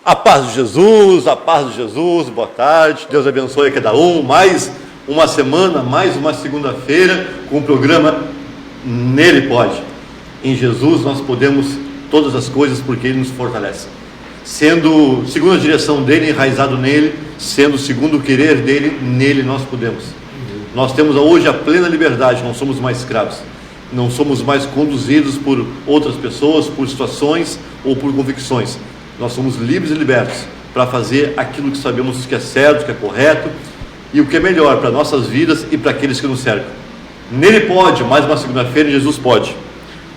A paz de Jesus, boa tarde, Deus abençoe a cada um. Mais uma semana, mais uma segunda-feira com o programa Nele Pode. Em Jesus nós podemos todas as coisas porque Ele nos fortalece. Sendo segundo a direção dEle, enraizado nele, sendo segundo o querer dEle, nele nós podemos. Nós temos hoje a plena liberdade, não somos mais escravos. Não somos mais conduzidos por outras pessoas, por situações ou por convicções. Nós somos livres e libertos para fazer aquilo que sabemos que é certo, que é correto e o que é melhor para nossas vidas e para aqueles que nos cercam. Nele pode, mais uma segunda-feira, Jesus pode.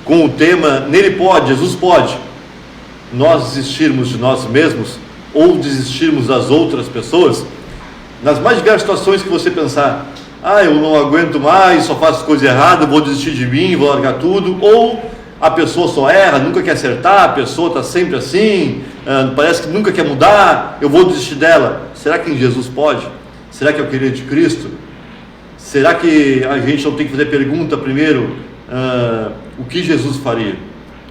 Com o tema Nele pode, Jesus pode. Nós desistirmos de nós mesmos ou desistirmos das outras pessoas, nas mais diversas situações que você pensar, eu não aguento mais, só faço coisa errada, vou desistir de mim, vou largar tudo, ou a pessoa só erra, nunca quer acertar, a pessoa está sempre assim, parece que nunca quer mudar, eu vou desistir dela. Será que em Jesus pode? Será que é o querer de Cristo? Será que a gente não tem que fazer pergunta primeiro, o que Jesus faria?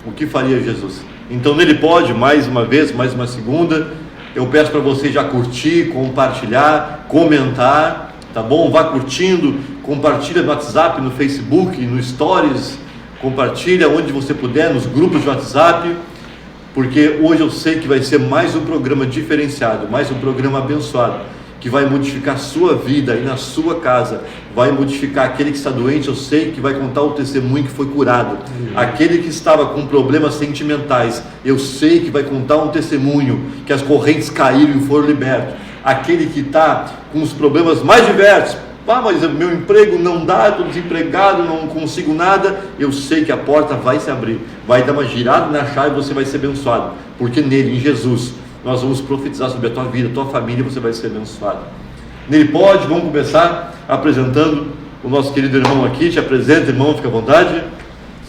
O que faria Jesus? Então nele pode, mais uma vez, mais uma segunda, eu peço para você já curtir, compartilhar, comentar, tá bom? Vá curtindo, compartilha no WhatsApp, no Facebook, no Stories, compartilha onde você puder, nos grupos de WhatsApp, porque hoje eu sei que vai ser mais um programa diferenciado, mais um programa abençoado, que vai modificar a sua vida e na sua casa, vai modificar aquele que está doente, eu sei que vai contar o testemunho que foi curado, aquele que estava com problemas sentimentais, eu sei que vai contar um testemunho que as correntes caíram e foram libertos, aquele que está com os problemas mais diversos, mas meu emprego não dá, estou desempregado, não consigo nada, eu sei que a porta vai se abrir, vai dar uma girada na chave e você vai ser abençoado, porque nele, em Jesus, nós vamos profetizar sobre a tua vida, a tua família, você vai ser abençoado. Nele pode, vamos começar apresentando o nosso querido irmão aqui. Te apresenta, irmão, fica à vontade.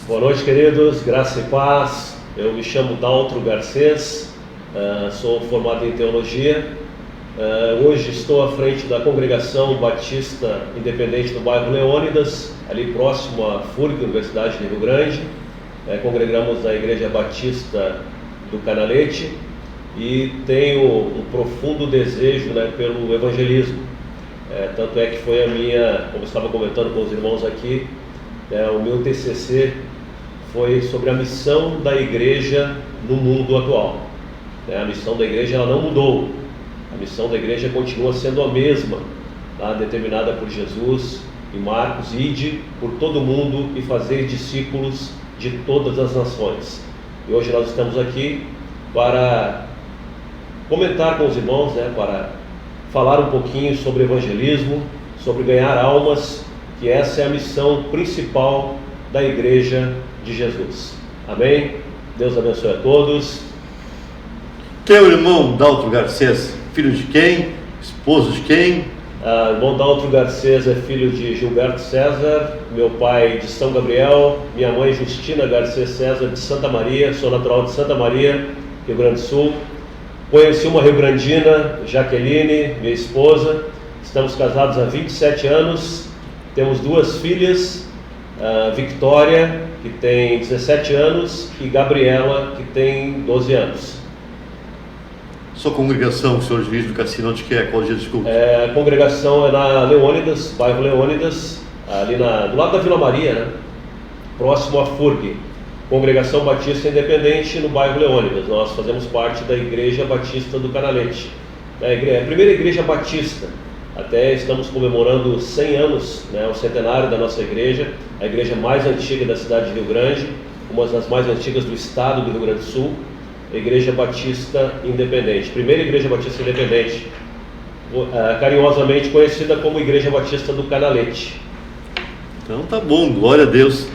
Boa noite, queridos, graça e paz. Eu me chamo Daltro Garcês, sou formado em teologia. Hoje estou à frente da Congregação Batista Independente do bairro Leônidas, ali próximo à FURG, Universidade de Rio Grande. Congregamos na Igreja Batista do Canalete e tenho um profundo desejo, pelo evangelismo. Tanto é que foi a minha, como eu estava comentando com os irmãos aqui, o meu TCC foi sobre a missão da igreja no mundo atual. A missão da igreja ela não mudou. A missão da igreja continua sendo a mesma, determinada por Jesus em Marcos: ide por todo mundo e fazer discípulos de todas as nações. E hoje nós estamos aqui para comentar com os irmãos, para falar um pouquinho sobre evangelismo, sobre ganhar almas, que essa é a missão principal da igreja de Jesus. Amém? Deus abençoe a todos. Quem é o irmão Daltro Garcês? Filho de quem? Esposo de quem? Irmão Daltro Garcês é filho de Gilberto César, meu pai de São Gabriel, minha mãe Justina Garcês César de Santa Maria, sou natural de Santa Maria, Rio Grande do Sul. Conheci uma rio-grandina, Jaqueline, minha esposa. Estamos casados há 27 anos, temos duas filhas, Victória, que tem 17 anos, e Gabriela, que tem 12 anos. Sua congregação, senhor juiz do Cassino, onde que é? Qual dia de culto? A congregação é na Leônidas, bairro Leônidas, ali do lado da Vila Maria, próximo à FURG, Congregação Batista Independente, no bairro Leônidas. Nós fazemos parte da Igreja Batista do Canalete, a primeira igreja batista. Até estamos comemorando 100 anos, o centenário da nossa igreja, a igreja mais antiga da cidade de Rio Grande, uma das mais antigas do estado do Rio Grande do Sul. Igreja Batista Independente, primeira Igreja Batista Independente, carinhosamente conhecida como Igreja Batista do Canalete. Então tá bom, glória a Deus.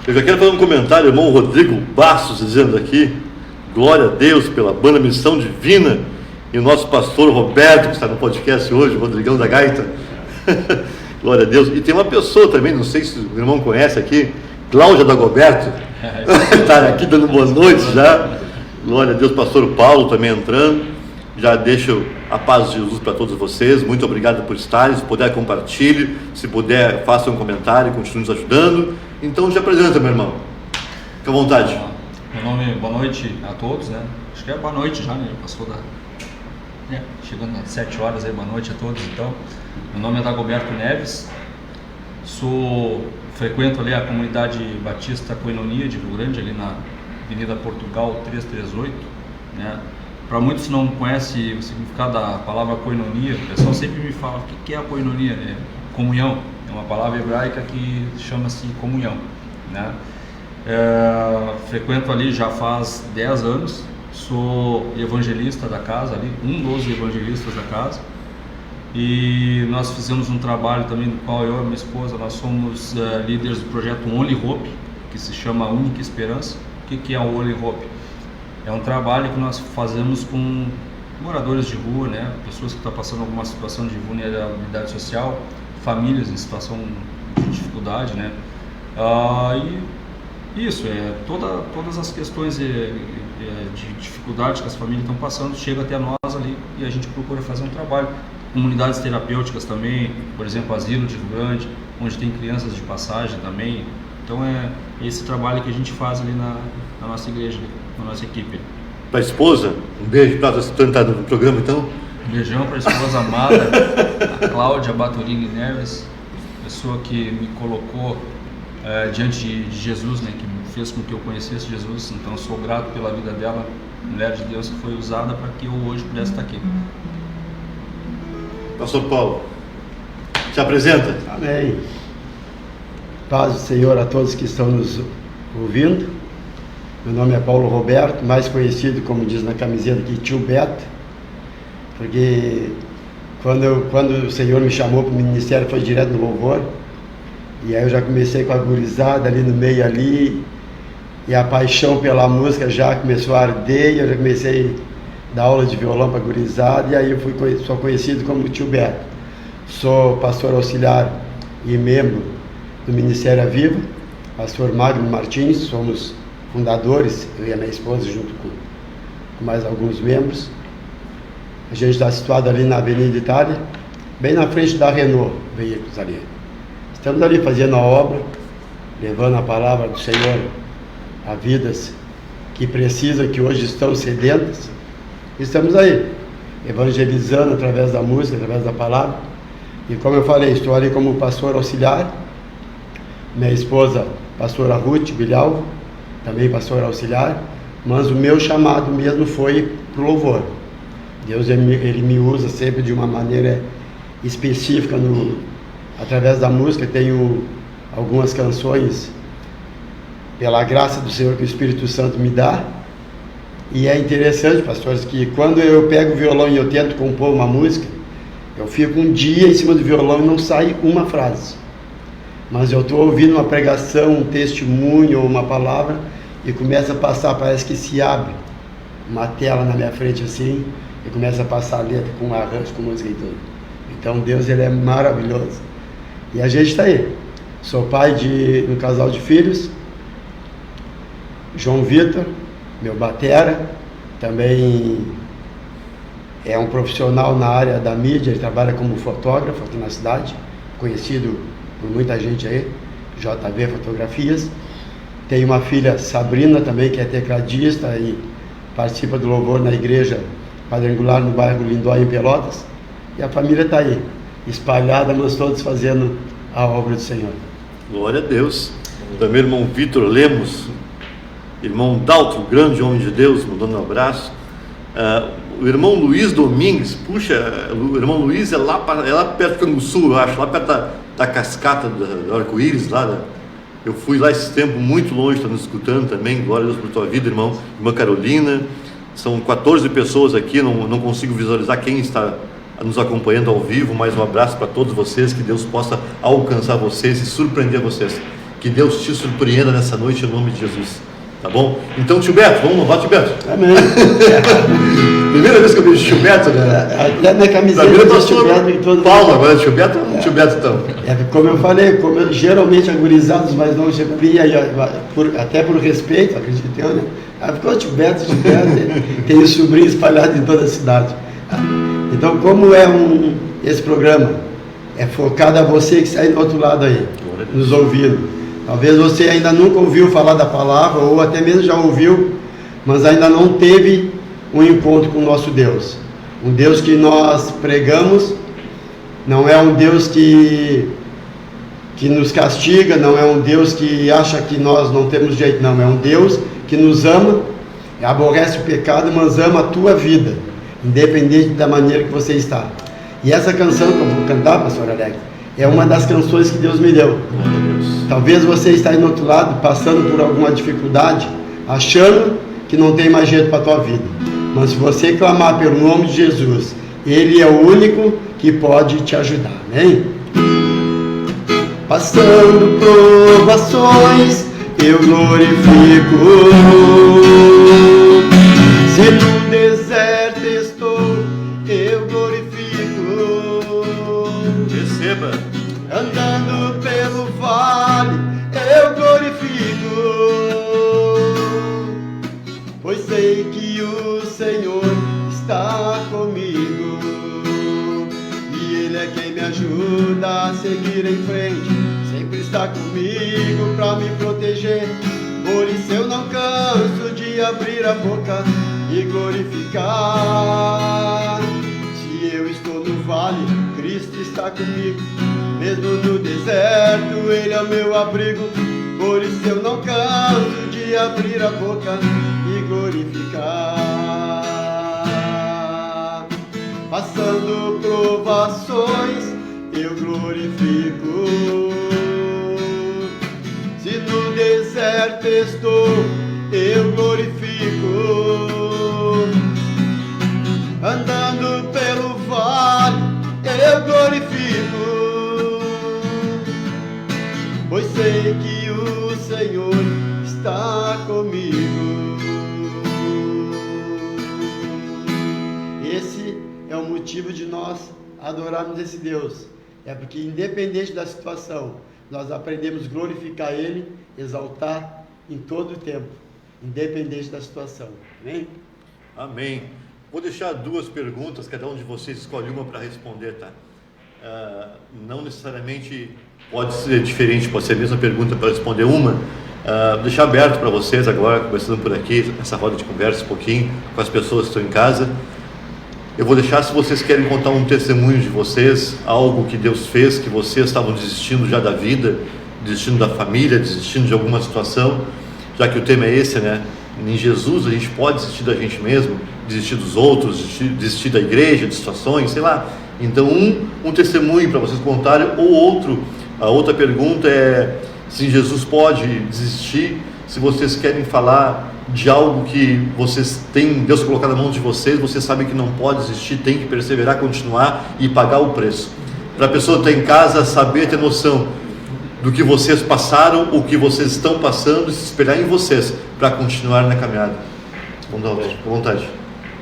Eu já quero fazer um comentário, irmão Rodrigo Bastos dizendo aqui, glória a Deus pela banda Missão Divina, e o nosso pastor Roberto, que está no podcast hoje, o Rodrigão da Gaita. Glória a Deus. E tem uma pessoa também, não sei se o irmão conhece aqui, Cláudia Dagoberto, está aqui dando boas noites já. Glória a Deus, pastor Paulo também entrando. Já deixo a paz de Jesus para todos vocês. Muito obrigado por estarem. Se puder, compartilhe. Se puder, faça um comentário, continue nos ajudando. Então, já apresenta, meu irmão. Fique à vontade. Meu nome, boa noite a todos, acho que é boa noite já, né? Já passou chegando às 7 horas aí, boa noite a todos. Então, meu nome é Dagoberto Neves, frequento ali a comunidade Batista Koinonia de Rio Grande, ali na Avenida Portugal 338, né? Para muitos não conhecem o significado da palavra koinonia, o pessoal sempre me fala, o que é a koinonia? É comunhão, é uma palavra hebraica que chama-se comunhão, né? Frequento ali já faz 10 anos, sou evangelista da casa ali, um dos evangelistas da casa, e nós fizemos um trabalho também no qual eu e minha esposa, nós somos líderes do projeto Only Hope, que se chama Única Esperança. O que é o Only Hope? É um trabalho que nós fazemos com moradores de rua, né? Pessoas que estão passando alguma situação de vulnerabilidade social, famílias em situação de dificuldade, né? E isso, todas as questões de dificuldade que as famílias estão passando, chega até nós ali e a gente procura fazer um trabalho. Comunidades terapêuticas também, por exemplo, Asilo de Rio Grande, onde tem crianças de passagem também. Então é esse trabalho que a gente faz ali na nossa igreja, na nossa equipe. Para a esposa, um beijo para você estar no programa então. Um beijão para a esposa amada, a Cláudia Batorini Neves, pessoa que me colocou diante de Jesus, né, que fez com que eu conhecesse Jesus. Então eu sou grato pela vida dela, mulher de Deus que foi usada para que eu hoje pudesse estar aqui. Pastor Paulo, se apresenta. Amém. Paz do Senhor a todos que estão nos ouvindo. Meu nome é Paulo Roberto, mais conhecido, como diz na camiseta aqui, Tio Beto, porque quando o Senhor me chamou para o ministério foi direto no louvor, e aí eu já comecei com a gurizada ali no meio ali, e a paixão pela música já começou a arder, e eu já comecei a dar aula de violão para a gurizada, e aí eu sou conhecido como Tio Beto. Sou pastor auxiliar e membro do Ministério A Viva, pastor Magno Martins, somos fundadores, eu e a minha esposa, junto com mais alguns membros. A gente está situado ali na Avenida Itália, bem na frente da Renault Veículos ali. Estamos ali fazendo a obra, levando a palavra do Senhor a vidas que precisam, que hoje estão sedentas. Estamos aí, evangelizando através da música, através da palavra. E como eu falei, estou ali como pastor auxiliar. Minha esposa, pastora Ruth Bilhal, também pastora auxiliar, mas o meu chamado mesmo foi para o louvor. Deus ele me usa sempre de uma maneira específica, através da música. Tenho algumas canções, pela graça do Senhor que o Espírito Santo me dá, e é interessante, pastores, que quando eu pego o violão e eu tento compor uma música, eu fico um dia em cima do violão e não sai uma frase. Mas eu estou ouvindo uma pregação, um testemunho ou uma palavra e começa a passar, parece que se abre uma tela na minha frente assim e começa a passar a letra com arranjo, com música e tudo. Então Deus, ele é maravilhoso. E a gente está aí. Sou pai de um casal de filhos, João Vitor, meu batera, também é um profissional na área da mídia, ele trabalha como fotógrafo aqui na cidade, conhecido por muita gente aí, JV Fotografias. Tem uma filha, Sabrina, também, que é tecladista e participa do louvor na igreja quadrangular no bairro Lindóia, em Pelotas. E a família está aí, espalhada, mas todos fazendo a obra do Senhor. Glória a Deus. Também o irmão Vitor Lemos, irmão Dalton, grande homem de Deus, mandando um abraço. O irmão Luiz Domingues, puxa, o irmão Luiz é lá perto do Canguçu, eu acho, lá perto da cascata do Arco-Íris, eu fui lá esse tempo, muito longe, está nos escutando também. Glória a Deus por tua vida, irmão. Irmã Carolina, são 14 pessoas aqui, não consigo visualizar quem está nos acompanhando ao vivo. Mais um abraço para todos vocês, que Deus possa alcançar vocês e surpreender vocês, que Deus te surpreenda nessa noite em nome de Jesus, tá bom? Então, tio Beto, vamos louvar, tio Beto. Amém. Primeira vez que eu vejo tio Beto, né? Até minha camiseta diz tio Beto em todo Paulo, agora tio Beto, tio Beto então. Como eu falei, geralmente agurizados mais novos chegam e aí, até por respeito, acredito eu, né? Ficou tio Beto, tem um sobrinho espalhado em toda a cidade. Então, como esse programa é focado a você que está aí do outro lado aí, nos ouvindo. Talvez você ainda nunca ouviu falar da palavra, ou até mesmo já ouviu, mas ainda não teve um encontro com o nosso Deus. Um Deus que nós pregamos não é um Deus que nos castiga, não é um Deus que acha que nós não temos jeito, não. É um Deus que nos ama, aborrece o pecado, mas ama a tua vida, independente da maneira que você está. E essa canção que eu vou cantar, pastor Alex, é uma das canções que Deus me deu. Talvez você está aí no outro lado, passando por alguma dificuldade, achando que não tem mais jeito para a tua vida. Mas se você clamar pelo nome de Jesus, Ele é o único que pode te ajudar, amém? Passando provações, eu glorifico. Se no deserto estou, eu glorifico. Receba. Andando pelo vale, eu glorifico. Pois sei que o Senhor está comigo, e Ele é quem me ajuda a seguir em frente. Sempre está comigo para me proteger. Por isso eu não canso de abrir a boca e glorificar. Se eu estou no vale, Cristo está comigo. Mesmo no deserto, Ele é o meu abrigo. Por isso eu não canso de abrir a boca e glorificar. Passando provações, eu glorifico. Se no deserto estou, eu glorifico. Andando pelo vale, eu glorifico. Pois sei que o Senhor está comigo. Esse é o motivo de nós adorarmos esse Deus. É porque independente da situação, nós aprendemos a glorificar Ele, exaltar em todo o tempo, independente da situação. Amém? Amém. Vou deixar duas perguntas, cada um de vocês escolhe uma para responder, tá? Não necessariamente pode ser diferente, pode ser a mesma pergunta para responder uma. Vou deixar aberto para vocês agora, começando por aqui, essa roda de conversa um pouquinho com as pessoas que estão em casa. Eu vou deixar, se vocês querem contar um testemunho de vocês, algo que Deus fez, que vocês estavam desistindo já da vida, desistindo da família, desistindo de alguma situação, já que o tema é esse, né? Em Jesus a gente pode desistir da gente mesmo, desistir dos outros, desistir da igreja, de situações, sei lá. Então um testemunho para vocês contarem, ou outro, a outra pergunta é se Jesus pode desistir, se vocês querem falar de algo que vocês têm, Deus colocado na mão de vocês, vocês sabem que não pode desistir, tem que perseverar, continuar e pagar o preço. Para a pessoa que está em casa saber, ter noção do que vocês passaram, o que vocês estão passando, e se espelhar em vocês para continuar na caminhada. Vamos dar à vontade.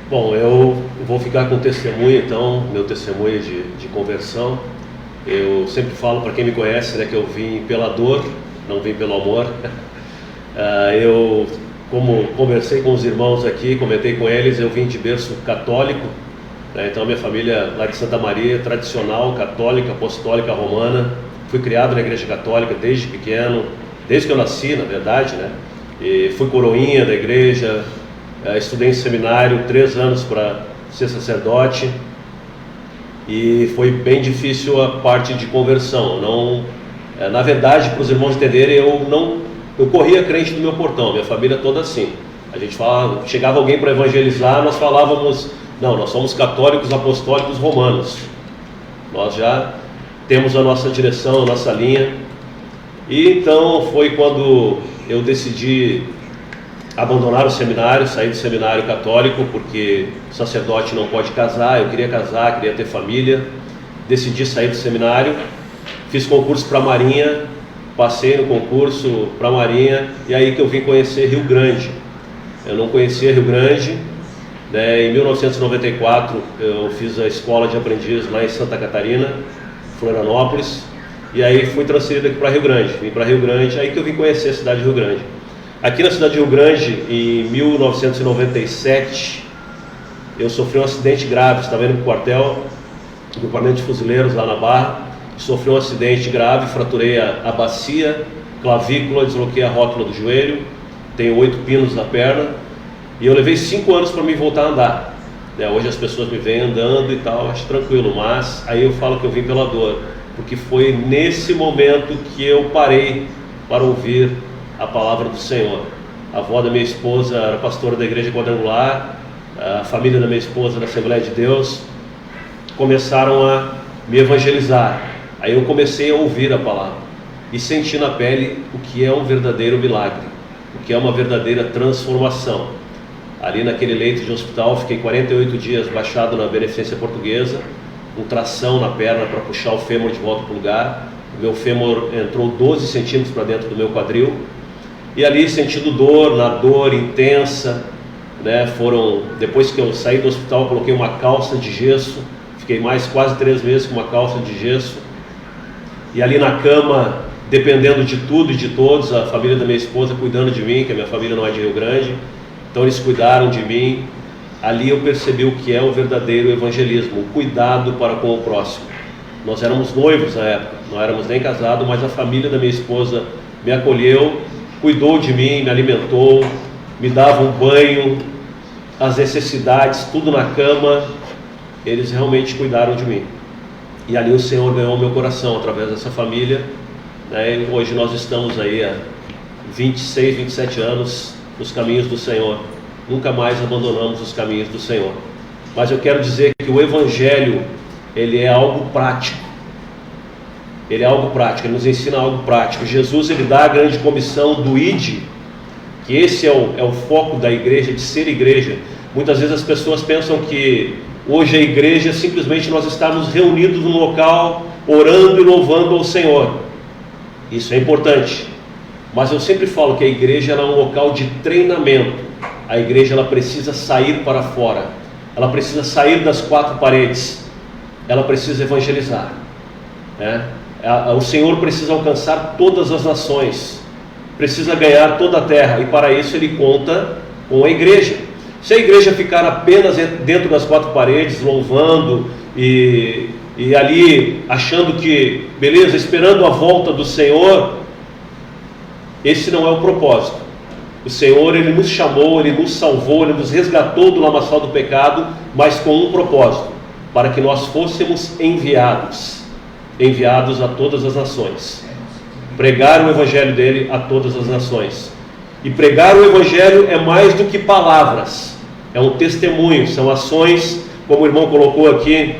Bom, eu vou ficar com o testemunho, então, meu testemunho de conversão. Eu sempre falo, para quem me conhece, né, que eu vim pela dor, não vim pelo amor. Eu, como conversei com os irmãos aqui, comentei com eles, eu vim de berço católico, né, então minha família lá de Santa Maria, tradicional, católica, apostólica, romana. Fui criado na igreja católica desde pequeno, desde que eu nasci, na verdade, né? E fui coroinha da igreja, estudei em seminário 3 anos para ser sacerdote, e foi bem difícil a parte de conversão. Não, na verdade, para os irmãos entenderem, eu corria crente do meu portão, minha família toda assim. A gente falava, chegava alguém para evangelizar, nós falávamos, não, nós somos católicos apostólicos romanos, nós já temos a nossa direção, a nossa linha. E então foi quando eu decidi abandonar o seminário, sair do seminário católico, porque o sacerdote não pode casar, eu queria casar, queria ter família. Decidi sair do seminário, fiz concurso para a Marinha, passei no concurso para a Marinha, e aí que eu vim conhecer Rio Grande. Eu não conhecia Rio Grande, né? Em 1994 eu fiz a escola de aprendiz lá em Santa Catarina, Florianópolis, e aí fui transferido aqui para Rio Grande. Vim para Rio Grande, aí que eu vim conhecer a cidade de Rio Grande. Aqui na cidade de Rio Grande, em 1997, eu sofri um acidente grave. Estava indo para o quartel, grupamento de fuzileiros lá na Barra, sofri um acidente grave, fraturei a bacia, clavícula, desloquei a rótula do joelho, tenho 8 pinos na perna, E eu levei 5 anos para me voltar a andar. Hoje as pessoas me veem andando e tal, acho tranquilo, mas aí eu falo que eu vim pela dor, porque foi nesse momento que eu parei para ouvir a palavra do Senhor. A avó da minha esposa era pastora da igreja quadrangular, a família da minha esposa da Assembleia de Deus, começaram a me evangelizar. Aí eu comecei a ouvir a palavra e senti na pele o que é um verdadeiro milagre, o que é uma verdadeira transformação. Ali naquele leito de hospital, fiquei 48 dias baixado na Beneficência Portuguesa, com tração na perna para puxar o fêmur de volta para o lugar. O meu fêmur entrou 12 centímetros para dentro do meu quadril, e ali sentindo dor, na dor intensa, depois que eu saí do hospital, eu coloquei uma calça de gesso, fiquei mais quase 3 meses com uma calça de gesso, e ali na cama, dependendo de tudo e de todos, a família da minha esposa cuidando de mim, que a minha família não é de Rio Grande, então eles cuidaram de mim. Ali eu percebi o que é o verdadeiro evangelismo, o cuidado para com o próximo. Nós éramos noivos na época, não éramos nem casados, mas a família da minha esposa me acolheu, cuidou de mim, me alimentou, me dava um banho, as necessidades, tudo na cama. Eles realmente cuidaram de mim. E ali o Senhor ganhou meu coração através dessa família. E hoje nós estamos aí há 26, 27 anos nos caminhos do Senhor. Nunca mais abandonamos os caminhos do Senhor. Mas eu quero dizer que o Evangelho, ele é algo prático. Ele é algo prático, ele nos ensina algo prático. Jesus, ele dá a grande comissão do ID, que esse é o foco da igreja, de ser igreja. Muitas vezes as pessoas pensam que hoje a igreja é simplesmente nós estarmos reunidos num local, orando e louvando ao Senhor. Isso é importante. Mas eu sempre falo que a igreja ela é um local de treinamento. A igreja ela precisa sair para fora. Ela precisa sair das 4 paredes. Ela precisa evangelizar. O Senhor precisa alcançar todas as nações. Precisa ganhar toda a terra. E para isso ele conta com a igreja. Se a igreja ficar apenas dentro das 4 paredes, louvando e ali achando que, beleza, esperando a volta do Senhor, esse não é o propósito. O Senhor, ele nos chamou, ele nos salvou, ele nos resgatou do lamaçal do pecado, mas com um propósito, para que nós fôssemos enviados a todas as nações, pregar o evangelho dele a todas as nações. E pregar o evangelho é mais do que palavras, é um testemunho, são ações, como o irmão colocou aqui,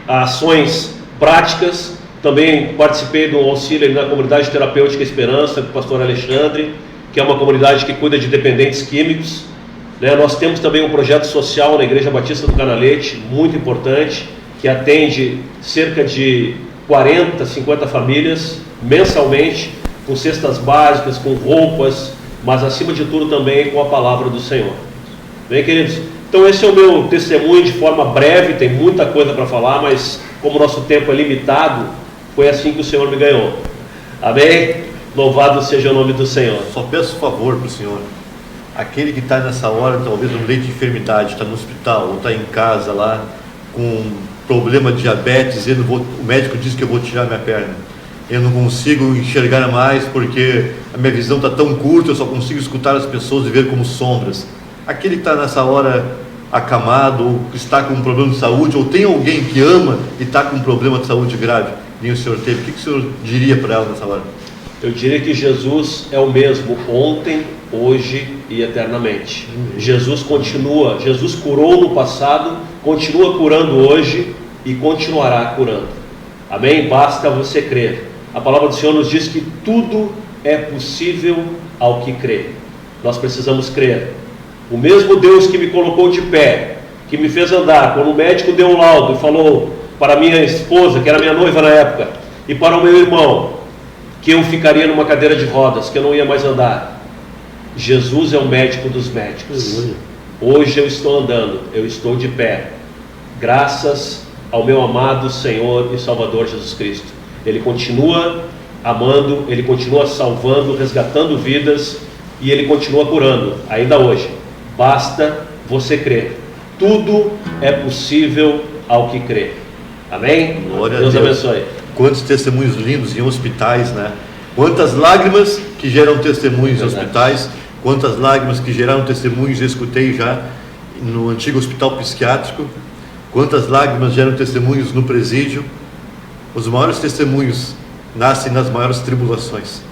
ações práticas. Também participei do auxílio na comunidade terapêutica Esperança, com o pastor Alexandre, que é uma comunidade que cuida de dependentes químicos. Nós temos também um projeto social na Igreja Batista do Canalete, muito importante, que atende cerca de 40, 50 famílias mensalmente, com cestas básicas, com roupas, mas acima de tudo também com a palavra do Senhor. Bem, queridos? Então esse é o meu testemunho de forma breve, tem muita coisa para falar, mas como o nosso tempo é limitado, foi assim que o Senhor me ganhou. Amém? Louvado seja o nome do Senhor. Só peço favor para o Senhor. Aquele que está nessa hora, talvez no leito de enfermidade, está no hospital, ou está em casa lá, com problema de diabetes, o médico diz que eu vou tirar minha perna. Eu não consigo enxergar mais porque a minha visão está tão curta, eu só consigo escutar as pessoas e ver como sombras. Aquele que está nessa hora acamado, ou está com um problema de saúde, ou tem alguém que ama e está com um problema de saúde grave, nem o Senhor teve, o que o Senhor diria para ela nessa hora? Eu diria que Jesus é o mesmo ontem, hoje e eternamente. Jesus continua, Jesus curou no passado, continua curando hoje e continuará curando. Amém? Basta você crer. A palavra do Senhor nos diz que tudo é possível ao que crê. Nós precisamos crer. O mesmo Deus que me colocou de pé, que me fez andar, quando o médico deu o laudo e falou para minha esposa, que era minha noiva na época, e para o meu irmão, que eu ficaria numa cadeira de rodas, que eu não ia mais andar. Jesus é o médico dos médicos. Hoje eu estou andando, eu estou de pé, graças ao meu amado Senhor e Salvador Jesus Cristo. Ele continua amando, Ele continua salvando, resgatando vidas, e Ele continua curando, ainda hoje. Basta você crer. Tudo é possível ao que crê. Amém? Glória Deus a Deus. abençoe. Quantos testemunhos lindos em hospitais, né? Quantas lágrimas que geram testemunhos em hospitais, Quantas lágrimas que geraram testemunhos eu escutei já no antigo hospital psiquiátrico. Quantas lágrimas geram testemunhos no presídio. Os maiores testemunhos nascem nas maiores tribulações.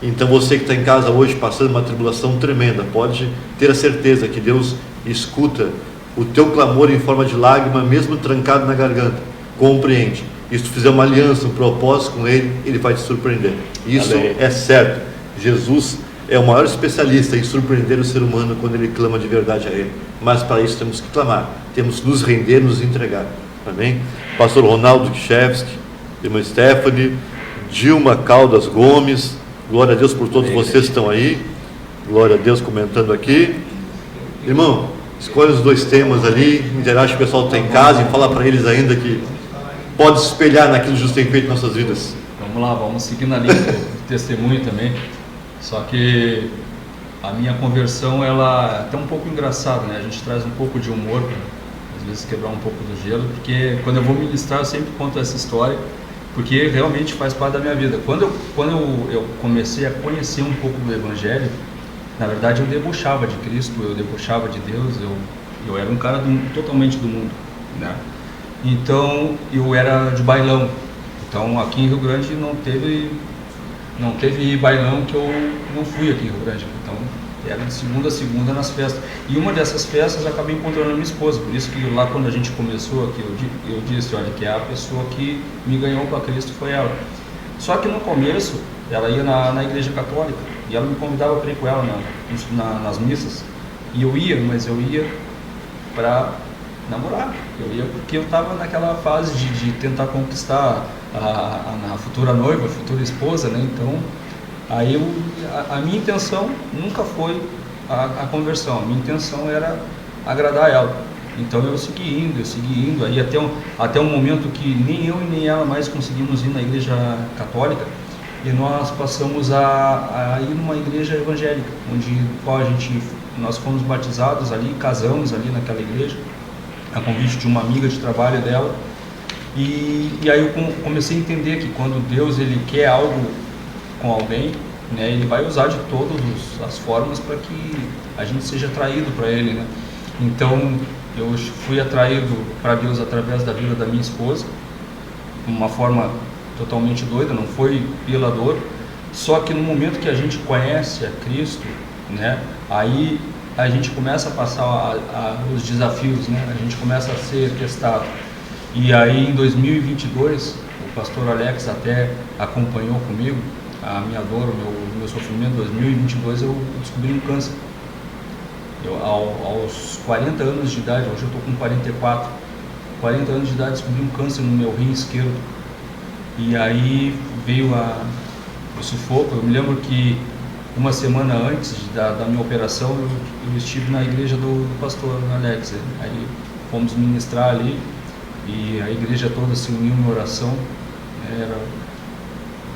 Então você que está em casa hoje passando uma tribulação tremenda, pode ter a certeza que Deus escuta o teu clamor em forma de lágrima, mesmo trancado na garganta. Compreende. E se tu fizer uma aliança, um propósito com Ele, Ele vai te surpreender. Isso Amém. é certo. Jesus é o maior especialista em surpreender o ser humano quando ele clama de verdade a Ele. Mas para isso temos que clamar, temos que nos render, nos entregar. Amém? Pastor Ronaldo Kichevski, irmã Stephanie, Dilma Caldas Gomes, glória a Deus por todos vocês que estão aí. Glória a Deus comentando aqui. Irmão, escolhe os 2 temas ali, interage com o pessoal que está em casa e fala para eles ainda que pode se espelhar naquilo que Jesus tem feito em nossas vidas. Vamos lá, vamos seguir na linha do testemunho também. Só que a minha conversão, ela é até um pouco engraçada, né? A gente traz um pouco de humor para, às vezes, quebrar um pouco do gelo, porque quando eu vou ministrar eu sempre conto essa história, porque realmente faz parte da minha vida. Quando eu comecei a conhecer um pouco do Evangelho, na verdade eu debochava de Cristo, eu debochava de Deus, eu era um cara totalmente do mundo, né? Então eu era de bailão. Então aqui em Rio Grande não teve bailão que eu não fui aqui em Rio Grande. Então era de segunda a segunda nas festas. E uma dessas festas eu acabei encontrando a minha esposa. Por isso que lá quando a gente começou aqui, eu disse, olha, que a pessoa que me ganhou para Cristo foi ela. Só que no começo ela ia na igreja católica e ela me convidava para ir com ela nas missas. E eu ia, mas eu ia para namorar. Eu ia porque eu estava naquela fase de tentar conquistar a futura noiva, a futura esposa, né? Então, aí a minha intenção nunca foi a conversão. A minha intenção era agradar ela. Então eu segui indo, aí até um momento que nem eu e nem ela mais conseguimos ir na igreja católica, e nós passamos a ir numa igreja evangélica, nós fomos batizados ali, casamos ali naquela igreja, a convite de uma amiga de trabalho dela, e aí eu comecei a entender que quando Deus ele quer algo com alguém, né, ele vai usar de todas as formas para que a gente seja atraído para ele, né? Então eu fui atraído para Deus através da vida da minha esposa, de uma forma totalmente doida, não foi pela dor. Só que no momento que a gente conhece a Cristo, né, aí a gente começa a passar os desafios, né, a gente começa a ser testado. E aí em 2022, o pastor Alex até acompanhou comigo a minha dor, o meu sofrimento. Em 2022 eu descobri um câncer. Aos 40 anos de idade, hoje eu estou com 44, 40 anos de idade, descobri um câncer no meu rim esquerdo. E aí veio o sufoco. Eu me lembro que uma semana antes da minha operação, eu estive na igreja do pastor Alex. Aí fomos ministrar ali e a igreja toda se uniu em oração.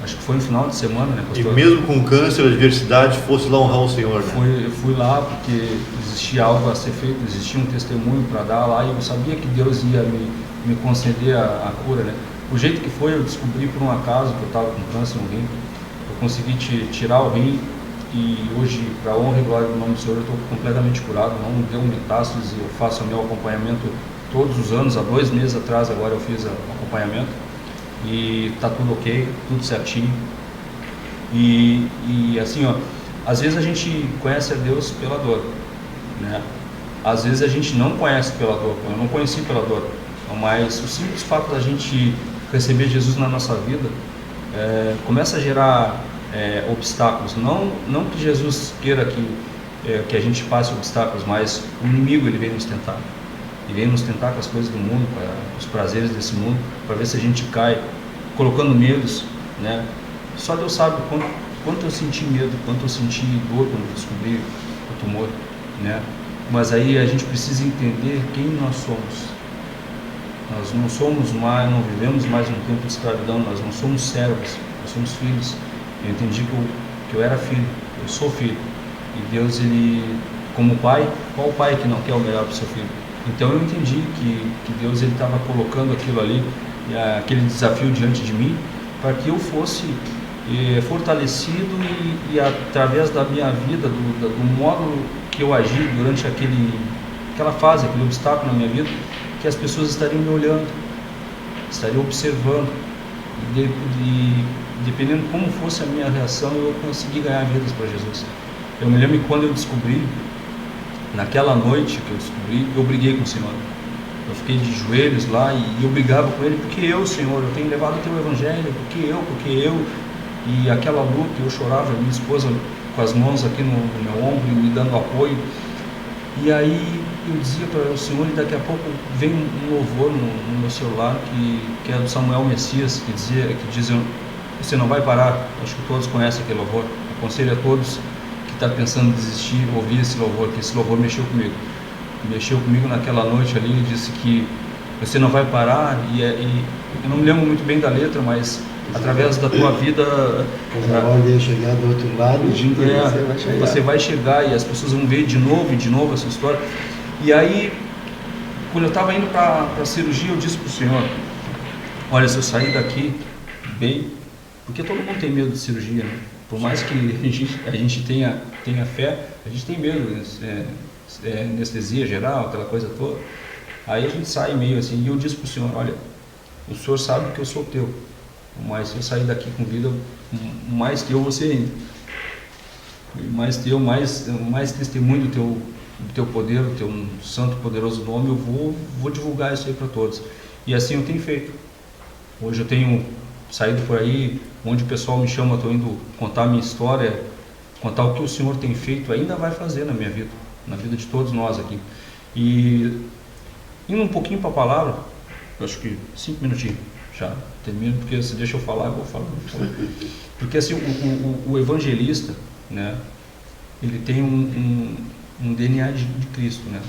Acho que foi no final de semana, né, pastor? E mesmo com câncer, a adversidade, fosse lá honrar o Senhor, né? Eu fui lá porque existia algo a ser feito, existia um testemunho para dar lá, e eu sabia que Deus ia me conceder a cura, né? O jeito que foi, eu descobri por um acaso que eu estava com câncer no rim. Eu consegui tirar o rim e hoje, para a honra e glória do nome do Senhor, eu estou completamente curado, não deu metástase. Eu faço o meu acompanhamento todos os anos. Há 2 meses atrás agora eu fiz o acompanhamento e está tudo ok, tudo certinho. E assim, ó, às vezes a gente conhece a Deus pela dor, né? Às vezes a gente não conhece pela dor. Eu não conheci pela dor, mas o simples fato da gente receber Jesus na nossa vida começa a gerar obstáculos. Não que Jesus queira que a gente passe obstáculos, mas o inimigo ele vem nos tentar. Ele vem nos tentar com as coisas do mundo, com os prazeres desse mundo, para ver se a gente cai, colocando medos, né? Só Deus sabe quanto eu senti medo, quanto eu senti dor quando eu descobri o tumor, né? Mas aí a gente precisa entender quem nós somos. Nós não somos mais, não vivemos mais um tempo de escravidão, nós não somos servos, nós somos filhos. Eu entendi que eu era filho, eu sou filho. E Deus, ele, como pai, qual pai que não quer o melhor para o seu filho? Então eu entendi que Deus estava colocando aquilo ali, aquele desafio diante de mim, para que eu fosse fortalecido e através da minha vida, do modo que eu agi durante aquela fase, aquele obstáculo na minha vida, que as pessoas estariam me olhando, estariam observando, e dependendo como fosse a minha reação, eu consegui ganhar vidas para Jesus. Eu me lembro que quando eu descobri, naquela noite que eu descobri, eu briguei com o Senhor. Eu fiquei de joelhos lá e eu brigava com Ele, porque eu, Senhor, eu tenho levado o Teu Evangelho, porque eu, e aquela luta, eu chorava, minha esposa com as mãos aqui no meu ombro, me dando apoio, e aí eu dizia para o Senhor, e daqui a pouco vem um louvor no meu celular, que é do Samuel Messias, que diz, você não vai parar. Acho que todos conhecem aquele louvor. Aconselho a todos que estão pensando em desistir, ouvir esse louvor, que esse louvor mexeu comigo naquela noite ali. Ele disse que você não vai parar, e eu não me lembro muito bem da letra, mas através da tua vida onde chegar do outro lado, você vai chegar, e as pessoas vão ver de novo essa história. E aí, quando eu estava indo para a cirurgia, eu disse para o Senhor, olha, se eu sair daqui bem, porque todo mundo tem medo de cirurgia, né? Por mais que a gente tenha fé, a gente tem medo, anestesia geral, aquela coisa toda. Aí a gente sai meio assim, e eu disse para o Senhor, olha, o Senhor sabe que eu sou teu, mas se eu sair daqui com vida, mais teu você ainda, mais teu, mais testemunho do teu poder, do teu santo poderoso nome, eu vou divulgar isso aí para todos. E assim eu tenho feito. Hoje eu tenho saído por aí, onde o pessoal me chama, estou indo contar a minha história, contar o que o Senhor tem feito, ainda vai fazer na minha vida, na vida de todos nós aqui. E indo um pouquinho para a palavra, eu acho que 5 minutinhos já termino, porque se deixa eu falar, eu vou falar. Porque assim, o evangelista, né, ele tem um DNA de Cristo, né?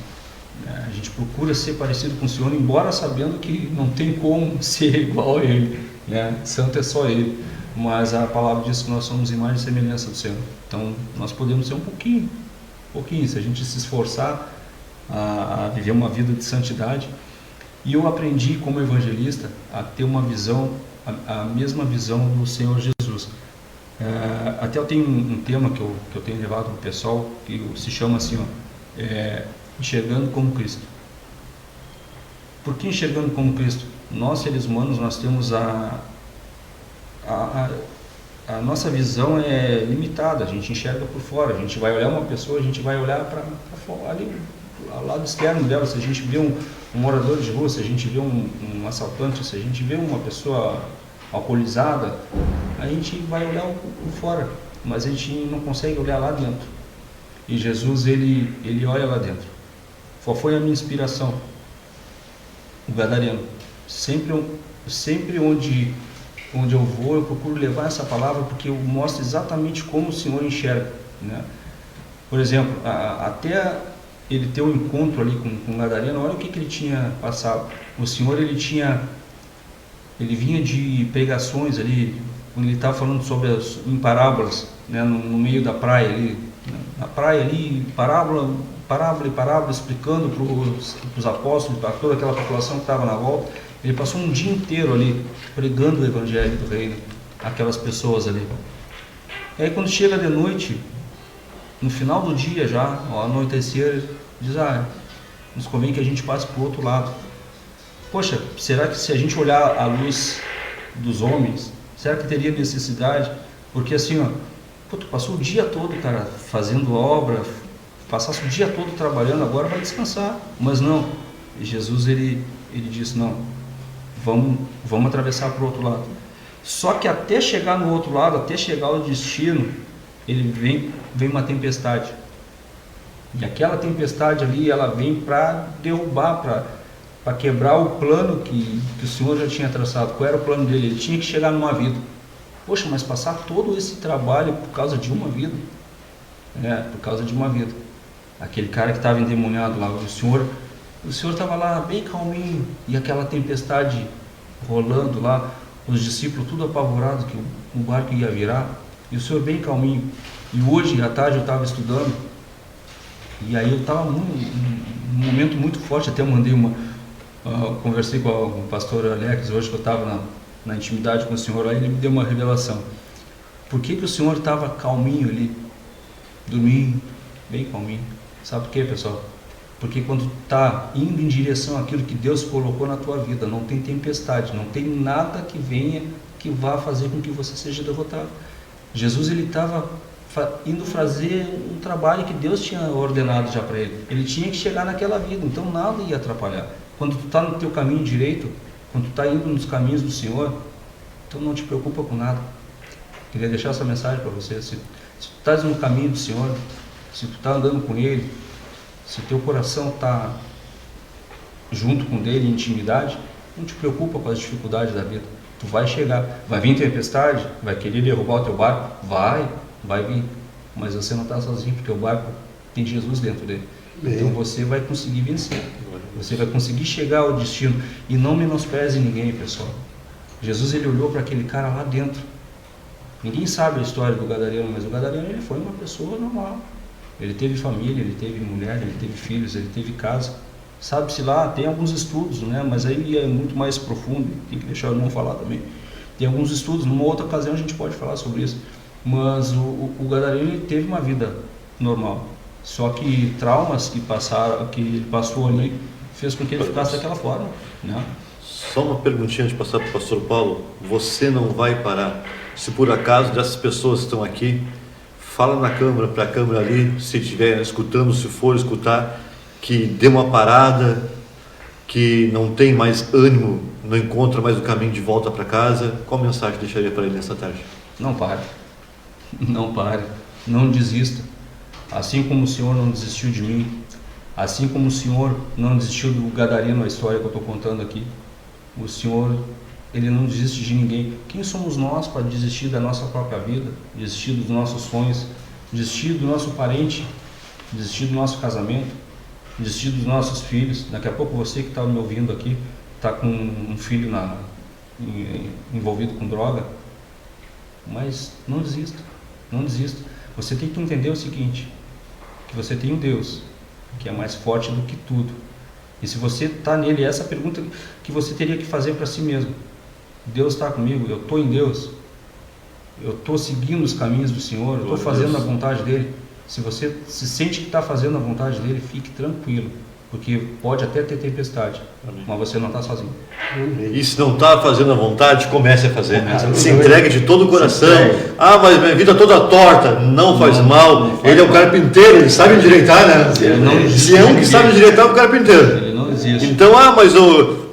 A gente procura ser parecido com o Senhor, embora sabendo que não tem como ser igual a Ele, né? Santo é só Ele, mas a palavra diz que nós somos imagem e semelhança do Senhor. Então nós podemos ser um pouquinho, se a gente se esforçar a viver uma vida de santidade. E eu aprendi como evangelista a ter uma visão, a mesma visão do Senhor Jesus. Até eu tenho um tema que eu tenho levado para o pessoal, que se chama assim, enxergando como Cristo. Por que enxergando como Cristo? Nós, seres humanos, nós temos a nossa visão é limitada, a gente enxerga por fora, a gente vai olhar uma pessoa, a gente vai olhar para fora, ali, ao lado externo dela. Se a gente vê um morador de rua, se a gente vê um assaltante, se a gente vê uma pessoa alcoolizada, a gente vai olhar por fora, mas a gente não consegue olhar lá dentro. E Jesus, ele olha lá dentro. Qual foi a minha inspiração? O gadareno. Sempre onde eu vou, eu procuro levar essa palavra, porque eu mostro exatamente como o Senhor enxerga, né? Por exemplo, até ele ter um encontro ali com o gadareno, olha o que ele tinha passado. O Senhor, ele vinha de pregações ali, quando ele estava falando em parábolas, né, no meio da praia ali, na praia ali, parábola, explicando para os apóstolos, para toda aquela população que estava na volta. Ele passou um dia inteiro ali, pregando o evangelho do reino, aquelas pessoas ali. E aí quando chega de noite, no final do dia já, ao anoitecer, diz, nos convém que a gente passe para o outro lado. Poxa, será que se a gente olhar à luz dos homens, será que teria necessidade? Porque assim, tu passou o dia todo, cara, fazendo obra, passasse o dia todo trabalhando, agora vai descansar. Mas não, e Jesus, ele disse, não, vamos atravessar para o outro lado. Só que até chegar no outro lado, até chegar ao destino, vem uma tempestade. E aquela tempestade ali, ela vem para derrubar, para quebrar o plano que o Senhor já tinha traçado. Qual era o plano dele? Ele tinha que chegar numa vida. Poxa, mas passar todo esse trabalho por causa de uma vida? Por causa de uma vida. Aquele cara que estava endemoniado lá, o Senhor estava lá bem calminho, e aquela tempestade rolando lá, os discípulos tudo apavorados que o barco ia virar, e o Senhor bem calminho. E hoje à tarde eu estava estudando, e aí eu estava num momento muito forte, até mandei conversei com o pastor Alex hoje, que eu estava na intimidade com o Senhor, aí ele me deu uma revelação. Por que o senhor estava calminho ali, dormindo, bem calminho? Sabe por quê, pessoal? Porque quando está indo em direção àquilo que Deus colocou na tua vida, não tem tempestade, não tem nada que venha que vá fazer com que você seja derrotado. Jesus, ele estava indo fazer um trabalho que Deus tinha ordenado já para ele. Ele tinha que chegar naquela vida, então nada ia atrapalhar. Quando tu está no teu caminho direito, quando tu está indo nos caminhos do Senhor, então não te preocupa com nada. Queria deixar essa mensagem para você. Se tu estás no caminho do Senhor, se tu está andando com Ele, se teu coração está junto com Ele em intimidade, não te preocupa com as dificuldades da vida. Tu vai chegar. Vai vir tempestade, vai querer derrubar o teu barco? Vai vir. Mas você não está sozinho, porque o barco tem Jesus dentro dele. Então você vai conseguir vencer. Você vai conseguir chegar ao destino. E não menospreze ninguém, pessoal. Jesus, ele olhou para aquele cara lá dentro. Ninguém sabe a história do gadareno, mas o gadareno, ele foi uma pessoa normal. Ele teve família, ele teve mulher, ele teve filhos, ele teve casa. Sabe-se lá, tem alguns estudos, né? Mas aí é muito mais profundo, tem que deixar o irmão falar também. Tem alguns estudos, numa outra ocasião a gente pode falar sobre isso. Mas o gadareno, ele teve uma vida normal. Só que traumas que ele passou ali, fez com que ele ficasse daquela forma, né? Só uma perguntinha de passar para o pastor Paulo. Você não vai parar. Se por acaso dessas pessoas que estão aqui, fala na câmera, para a câmera ali, se estiver escutando, se for escutar, que dê uma parada, que não tem mais ânimo, não encontra mais o caminho de volta para casa. Qual mensagem deixaria para ele nessa tarde? Não pare. Não pare. Não desista. Assim como o Senhor não desistiu de mim, assim como o Senhor não desistiu do gadareno, a história que eu estou contando aqui, o Senhor, ele não desiste de ninguém. Quem somos nós para desistir da nossa própria vida, desistir dos nossos sonhos, desistir do nosso parente, desistir do nosso casamento, desistir dos nossos filhos? Daqui a pouco você que está me ouvindo aqui, está com um filho envolvido com droga, mas não desista, não desista. Você tem que entender o seguinte, que você tem um Deus que é mais forte do que tudo. E se você está nele, essa é a pergunta que você teria que fazer para si mesmo. Deus está comigo, eu estou em Deus, eu estou seguindo os caminhos do Senhor, eu estou fazendo a vontade dele. Se você se sente que está fazendo a vontade dele, fique tranquilo, porque pode até ter tempestade, mas você não está sozinho. E se não está fazendo a vontade, comece a fazer. Se entregue de todo o coração. Ah, mas minha vida toda torta. Não faz mal. Ele é o carpinteiro, ele sabe endireitar, né? Se é um que sabe endireitar, é o carpinteiro. Ele não existe. Então, mas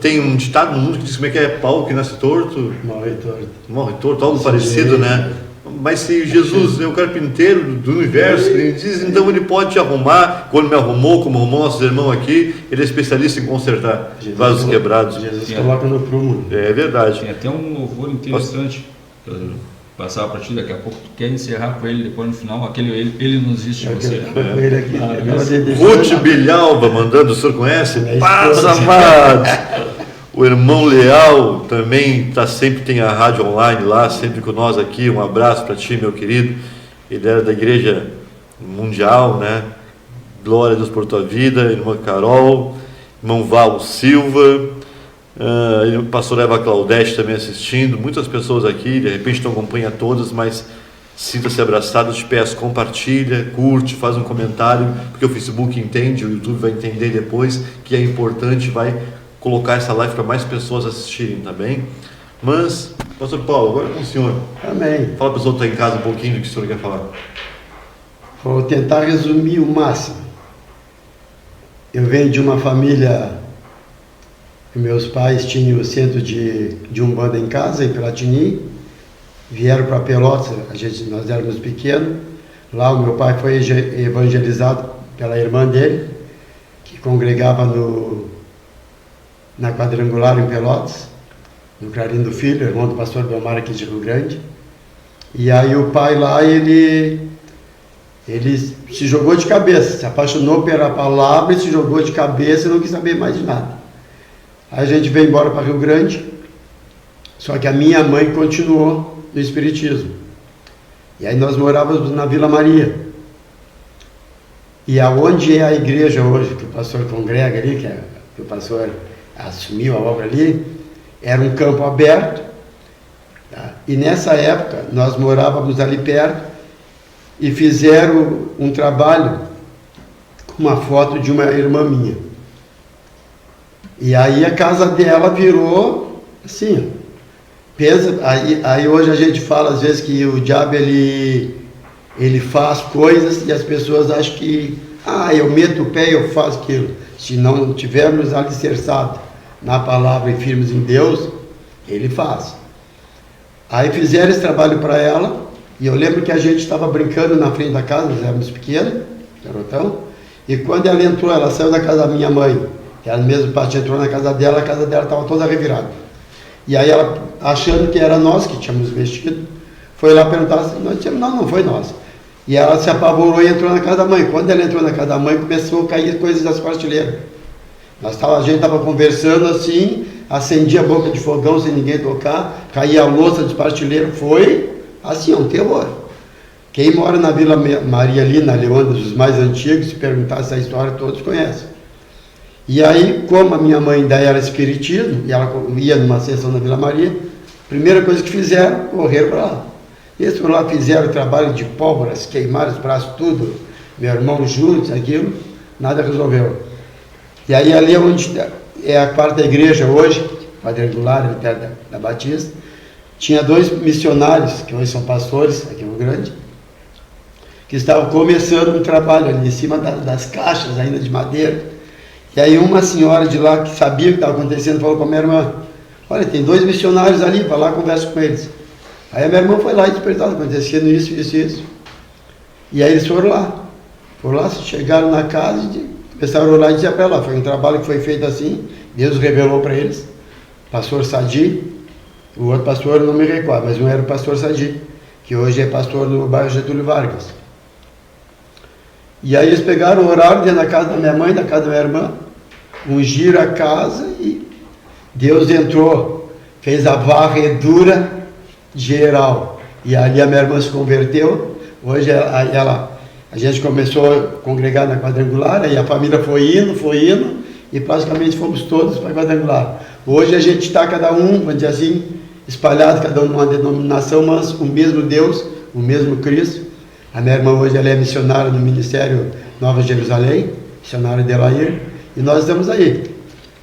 tem um ditado no mundo que diz como é que é: pau que nasce torto morre torto, algo parecido, né? Mas se Jesus é o carpinteiro do universo, ele diz, então ele pode te arrumar, quando me arrumou, como arrumou nossos irmãos aqui, ele é especialista em consertar vasos quebrados. Jesus coloca no prumo. É verdade. Tem até um louvor interessante, que eu vou passar para ti daqui a pouco. Tu quer encerrar com ele, depois no final, aquele ele não existe de você. Ele aqui. Ruth Bilhalba mandando, o senhor conhece? Paz amado! O irmão Leal também tem a rádio online lá, sempre com nós aqui. Um abraço para ti, meu querido. Ele era da Igreja Mundial, né? Glória a Deus por tua vida. Irmã Carol, irmão Val Silva, o pastor Eva Claudete também assistindo. Muitas pessoas aqui, de repente não acompanha todas, mas sinta-se abraçado. Te peço, compartilha, curte, faz um comentário, porque o Facebook entende, o YouTube vai entender depois que é importante, vai colocar essa live para mais pessoas assistirem, tá bem? Mas, pastor Paulo, agora é com o senhor. Amém. Fala para a pessoa que está em casa um pouquinho do que o senhor quer falar. Vou tentar resumir o máximo. Eu venho de uma família que meus pais tinham o centro de Umbanda em casa, em Piratini. Vieram para Pelotas, nós éramos pequenos. Lá o meu pai foi evangelizado pela irmã dele, que congregava na Quadrangular em Pelotas, no Clarindo Filho, irmão do pastor Belmar aqui de Rio Grande. E aí o pai lá, ele se jogou de cabeça, se apaixonou pela palavra e se jogou de cabeça e não quis saber mais de nada. Aí a gente veio embora para Rio Grande, só que a minha mãe continuou no espiritismo. E aí nós morávamos na Vila Maria. E aonde é a igreja hoje, que o pastor congrega ali, que o pastor assumiu a obra ali, era um campo aberto, tá? E nessa época, nós morávamos ali perto e fizeram um trabalho com uma foto de uma irmã minha. E aí a casa dela virou assim, pensa, aí hoje a gente fala às vezes que o diabo ele faz coisas e as pessoas acham que eu meto o pé e eu faço aquilo. Se não tivermos alicerçado na palavra e firmes em Deus, ele faz. Aí fizeram esse trabalho para ela, e eu lembro que a gente estava brincando na frente da casa, nós éramos pequenos, garotão, e quando ela entrou, ela saiu da casa da minha mãe, que era no mesmo pátio, entrou na casa dela, a casa dela estava toda revirada. E aí ela, achando que era nós que tínhamos vestido, foi lá perguntar, nós dissemos, não foi nós. E ela se apavorou e entrou na casa da mãe. Quando ela entrou na casa da mãe, começou a cair coisas das prateleiras. A gente estava conversando assim, acendia a boca de fogão sem ninguém tocar, caía a louça dos partilheiros, foi assim, um terror. Quem mora na Vila Maria ali, na Leônidas, os mais antigos, se perguntar essa história, todos conhecem. E aí, como a minha mãe ainda era espiritismo, e ela ia numa sessão na Vila Maria, a primeira coisa que fizeram, correram para lá. Eles foram lá, fizeram o trabalho de pólvoras, queimaram os braços, tudo, meu irmão juntos, aquilo, nada resolveu. E aí ali onde é a quarta igreja hoje, quadrangular, perto da Batista, tinha 2 missionários, que hoje são pastores, aqui no Grande, que estavam começando um trabalho ali em cima das caixas ainda de madeira. E aí uma senhora de lá, que sabia o que estava acontecendo, falou com a minha irmã, olha, tem 2 missionários ali, vai lá, conversa com eles. Aí a minha irmã foi lá e despertou, acontecendo isso. E aí eles foram lá, chegaram na casa e começaram a orar e dizer para ela, foi um trabalho que foi feito assim, Deus revelou para eles, pastor Sadi, o outro pastor eu não me recordo, mas um era o pastor Sadi, que hoje é pastor no bairro Getúlio Vargas. E aí eles pegaram, oraram dentro da casa da minha mãe, da casa da minha irmã, ungiram a casa e Deus entrou, fez a varredura geral. E ali a minha irmã se converteu. Hoje a gente começou a congregar na quadrangular, aí a família foi indo, e praticamente fomos todos para a quadrangular. Hoje a gente está cada um, vamos dizer assim, espalhado, cada um numa denominação, mas o mesmo Deus, o mesmo Cristo. A minha irmã hoje ela é missionária no Ministério Nova Jerusalém, missionária de Elair, e nós estamos aí,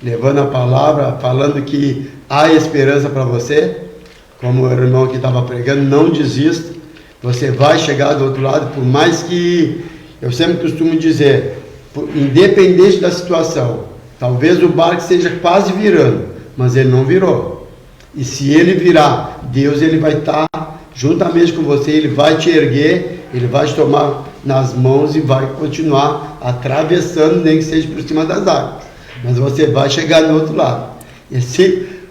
levando a palavra, falando que há esperança para você, como o irmão que estava pregando, não desista, você vai chegar do outro lado, por mais que, eu sempre costumo dizer, independente da situação, talvez o barco esteja quase virando, mas ele não virou, e se ele virar, Deus ele vai estar juntamente com você, ele vai te erguer, ele vai te tomar nas mãos e vai continuar atravessando, nem que seja por cima das águas, mas você vai chegar no outro lado.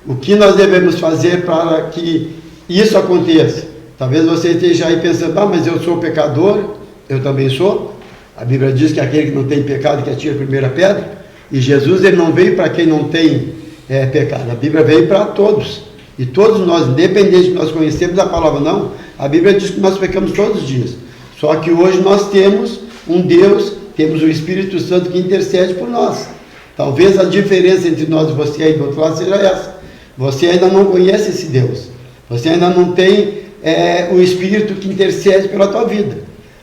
O que nós devemos fazer para que isso aconteça? Talvez você esteja aí pensando, mas eu sou pecador, eu também sou. A Bíblia diz que aquele que não tem pecado que atira a primeira pedra, e Jesus ele não veio para quem não tem pecado, a Bíblia veio para todos, e todos nós, independente de nós conhecermos a palavra ou não, a Bíblia diz que nós pecamos todos os dias, só que hoje nós temos um Deus, temos o Espírito Santo que intercede por nós. Talvez a diferença entre nós e você aí do outro lado seja essa, você ainda não conhece esse Deus, você ainda não tem o Espírito que intercede pela tua vida,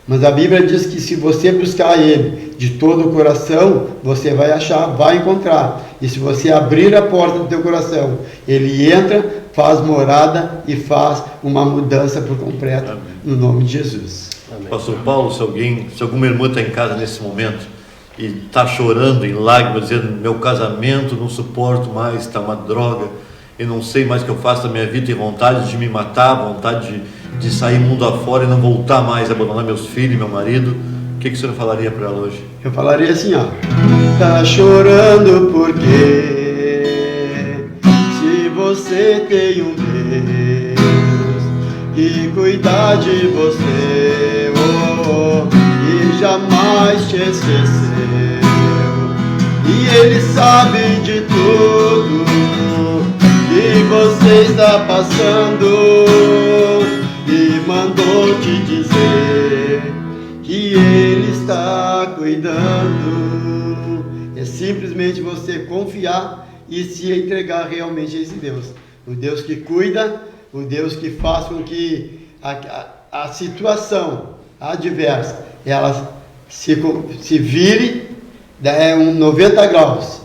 mas a Bíblia diz que se você buscar Ele de todo o coração, você vai achar, vai encontrar, e se você abrir a porta do teu coração, Ele entra, faz morada e faz uma mudança por completo. Amém. No nome de Jesus. Amém. Pastor Paulo, se alguma irmã está em casa nesse momento e está chorando em lágrimas, dizendo, meu casamento não suporto mais, está uma droga, eu não sei mais o que eu faço da minha vida, tenho vontade de me matar, vontade de sair mundo afora e não voltar mais, abandonar meus filhos, meu marido, o que o senhor falaria para ela hoje? Eu falaria assim, tá chorando porque se você tem um Deus que cuida de você, e jamais te esqueceu, e Ele sabe de tudo que você está passando, e mandou te dizer que Ele está cuidando. É simplesmente você confiar e se entregar realmente a esse Deus, o Deus que cuida, o Deus que faz com que a situação adversa, ela se vire 90 graus.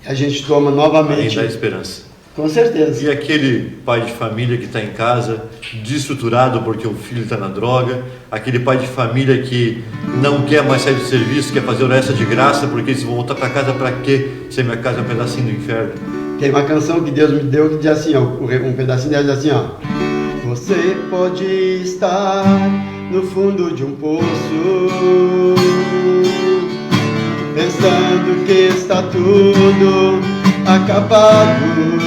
A gente toma novamente. Ainda há esperança. Com certeza. E aquele pai de família que está em casa, desestruturado porque o filho está na droga, aquele pai de família que não quer mais sair do serviço, quer fazer hora extra de graça, porque se voltar para casa para quê? Se a minha casa é um pedacinho do inferno. Tem uma canção que Deus me deu que diz assim, ó, um pedacinho dela diz assim, ó: você pode estar no fundo de um poço, pensando que está tudo acabado,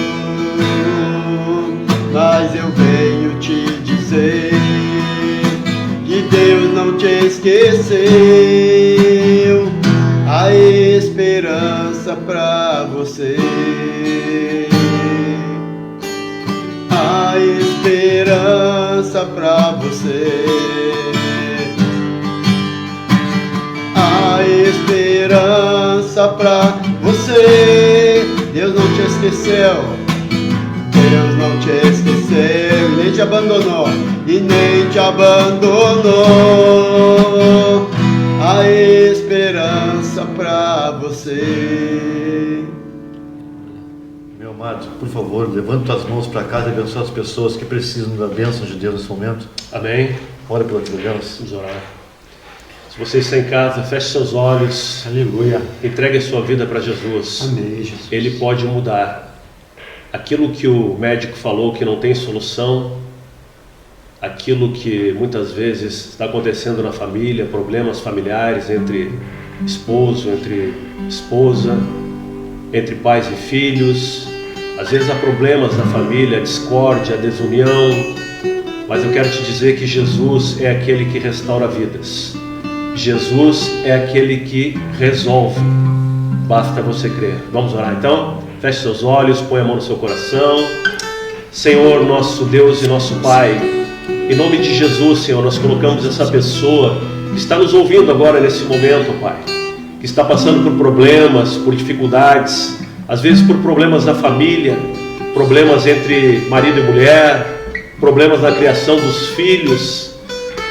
mas eu venho te dizer que Deus não te esqueceu, a esperança pra você, a esperança pra você, a esperança pra você. Deus não te esqueceu, Deus não te esqueceu e nem te abandonou, a esperança pra você. Meu amado, por favor, levanta as mãos para casa e abençoa as pessoas que precisam da bênção de Deus nesse momento. Amém. Ora pela vida delas. Vamos orar. Se você está em casa, feche seus olhos. Aleluia. Entregue a sua vida para Jesus. Amém, Jesus. Ele pode mudar aquilo que o médico falou que não tem solução, aquilo que muitas vezes está acontecendo na família, problemas familiares entre esposo, entre esposa, entre pais e filhos. Às vezes há problemas na família, a discórdia, a desunião, mas eu quero te dizer que Jesus é aquele que restaura vidas. Jesus é aquele que resolve. Basta você crer. Vamos orar então? Feche seus olhos, põe a mão no seu coração. Senhor, nosso Deus e nosso Pai, em nome de Jesus, Senhor, nós colocamos essa pessoa que está nos ouvindo agora nesse momento, Pai, que está passando por problemas, por dificuldades, às vezes por problemas na família, problemas entre marido e mulher, problemas na criação dos filhos,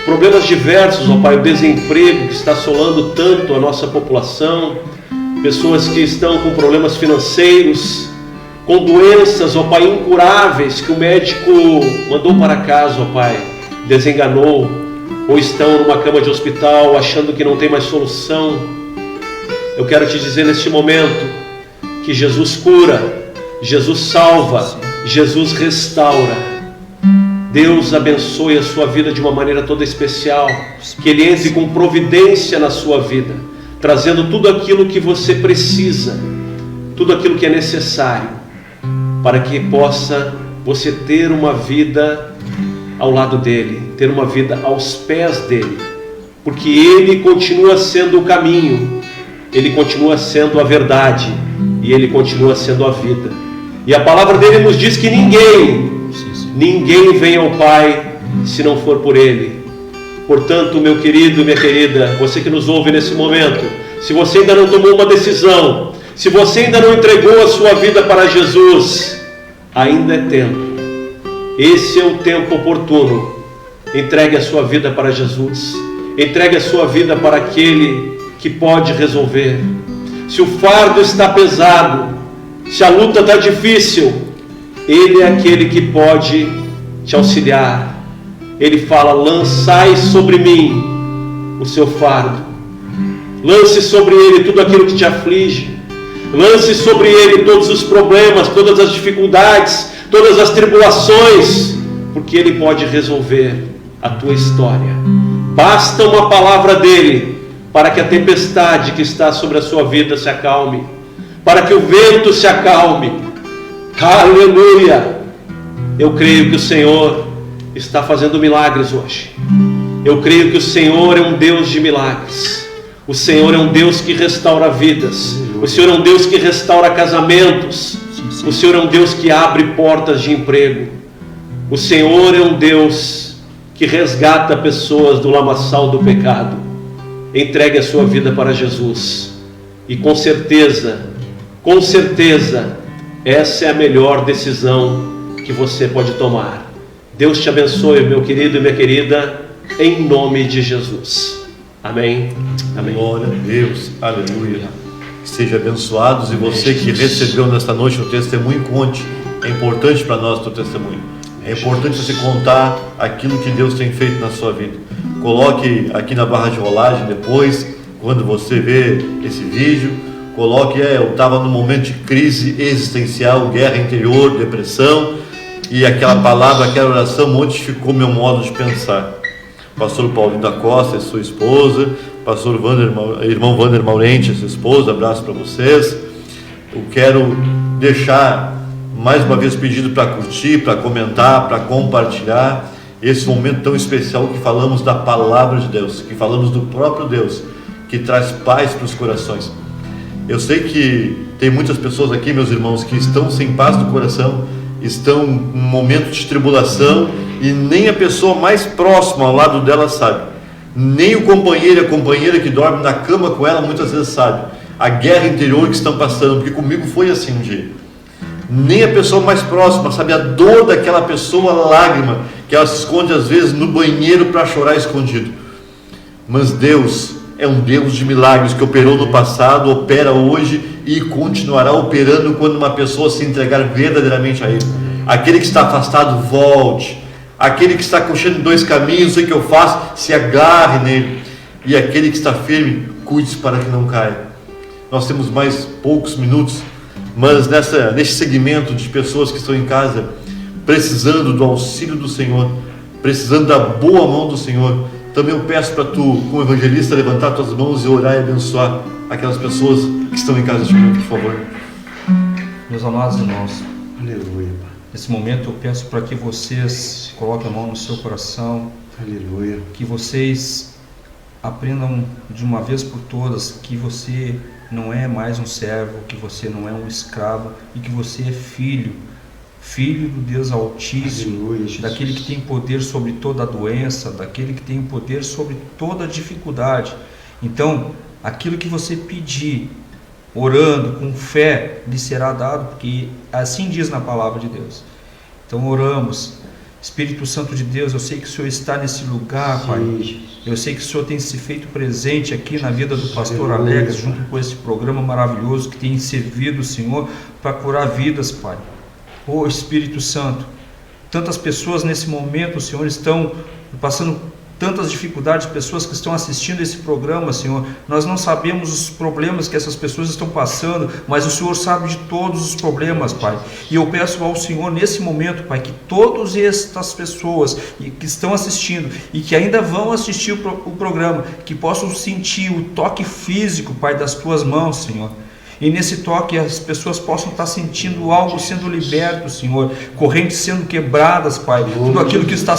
problemas diversos, ó Pai, o desemprego que está assolando tanto a nossa população, pessoas que estão com problemas financeiros, com doenças, ó Pai, incuráveis, que o médico mandou para casa, ó Pai, desenganou, ou estão numa cama de hospital achando que não tem mais solução. Eu quero te dizer neste momento que Jesus cura, Jesus salva, Jesus restaura. Deus abençoe a sua vida de uma maneira toda especial, que Ele entre com providência na sua vida, trazendo tudo aquilo que você precisa, tudo aquilo que é necessário, para que possa você ter uma vida ao lado dEle, ter uma vida aos pés dEle, porque Ele continua sendo o caminho, Ele continua sendo a verdade, e Ele continua sendo a vida. E a palavra dEle nos diz que ninguém vem ao Pai se não for por Ele. Portanto, meu querido, minha querida, você que nos ouve nesse momento, se você ainda não tomou uma decisão, se você ainda não entregou a sua vida para Jesus, ainda é tempo. Esse é o tempo oportuno. Entregue a sua vida para Jesus. Entregue a sua vida para aquele que pode resolver. Se o fardo está pesado, se a luta está difícil, Ele é aquele que pode te auxiliar. Ele fala: lançai sobre mim o seu fardo. Lance sobre Ele tudo aquilo que te aflige. Lance sobre Ele todos os problemas, todas as dificuldades, todas as tribulações, porque Ele pode resolver a tua história. Basta uma palavra dEle para que a tempestade que está sobre a sua vida se acalme, para que o vento se acalme. Aleluia! Eu creio que o Senhor está fazendo milagres hoje. Eu creio que o Senhor é um Deus de milagres. O Senhor é um Deus que restaura vidas. O Senhor é um Deus que restaura casamentos. O Senhor é um Deus que abre portas de emprego. O Senhor é um Deus que resgata pessoas do lamaçal do pecado. Entregue a sua vida para Jesus. E com certeza, essa é a melhor decisão que você pode tomar. Deus te abençoe, meu querido e minha querida, em nome de Jesus. Amém. Amém. Glória a Deus, aleluia. Que sejam abençoados, e você que recebeu nesta noite o testemunho, conte. É importante para nós o teu testemunho. É importante você contar aquilo que Deus tem feito na sua vida. Coloque aqui na barra de rolagem depois, quando você vê esse vídeo, coloque, eu estava num momento de crise existencial, guerra interior, depressão, e aquela palavra, aquela oração modificou meu modo de pensar. Pastor Paulinho da Costa e sua esposa, pastor irmão Wander Maurente, sua esposa, abraço para vocês. Eu quero deixar mais uma vez pedido para curtir, para comentar, para compartilhar esse momento tão especial que falamos da palavra de Deus, que falamos do próprio Deus, que traz paz para os corações. Eu sei que tem muitas pessoas aqui, meus irmãos, que estão sem paz no coração, estão em um momento de tribulação, e nem a pessoa mais próxima ao lado dela sabe, nem o companheiro e a companheira que dorme na cama com ela muitas vezes sabe a guerra interior que estão passando, porque comigo foi assim um dia. Nem a pessoa mais próxima sabe a dor daquela pessoa, a lágrima que ela se esconde às vezes no banheiro para chorar escondido. Mas Deus é um Deus de milagres, que operou no passado, opera hoje e continuará operando quando uma pessoa se entregar verdadeiramente a Ele. Aquele que está afastado, volte. Aquele que está coxando dois caminhos, não sei o que eu faço, se agarre nele. E aquele que está firme, cuide-se para que não caia. Nós temos mais poucos minutos, mas nesse segmento de pessoas que estão em casa, precisando do auxílio do Senhor, precisando da boa mão do Senhor, também eu peço para tu, como evangelista, levantar tuas mãos e orar e abençoar aquelas pessoas que estão em casa neste momento, por favor. Meus amados irmãos, Aleluia. nesse momento eu peço para que vocês coloquem a mão no seu coração, Aleluia. que vocês aprendam de uma vez por todas que você não é mais um servo, que você não é um escravo, e que você é filho do Deus Altíssimo, Aleluia, daquele que tem poder sobre toda a doença, daquele que tem poder sobre toda a dificuldade. Então, aquilo que você pedir, orando com fé, lhe será dado, porque assim diz na palavra de Deus. Então oramos. Espírito Santo de Deus, eu sei que o Senhor está nesse lugar, Pai. Eu sei que o Senhor tem se feito presente aqui na vida do pastor Alex, junto com esse programa maravilhoso que tem servido o Senhor para curar vidas, Pai. Oh Espírito Santo, tantas pessoas nesse momento, Senhor, estão passando tantas dificuldades, pessoas que estão assistindo esse programa, Senhor. Nós não sabemos os problemas que essas pessoas estão passando, mas o Senhor sabe de todos os problemas, Pai. E eu peço ao Senhor nesse momento, Pai, que todas estas pessoas que estão assistindo e que ainda vão assistir o programa, que possam sentir o toque físico, Pai, das Tuas mãos, Senhor. E nesse toque as pessoas possam estar sentindo algo sendo liberto, Senhor, correntes sendo quebradas, Pai, tudo aquilo que está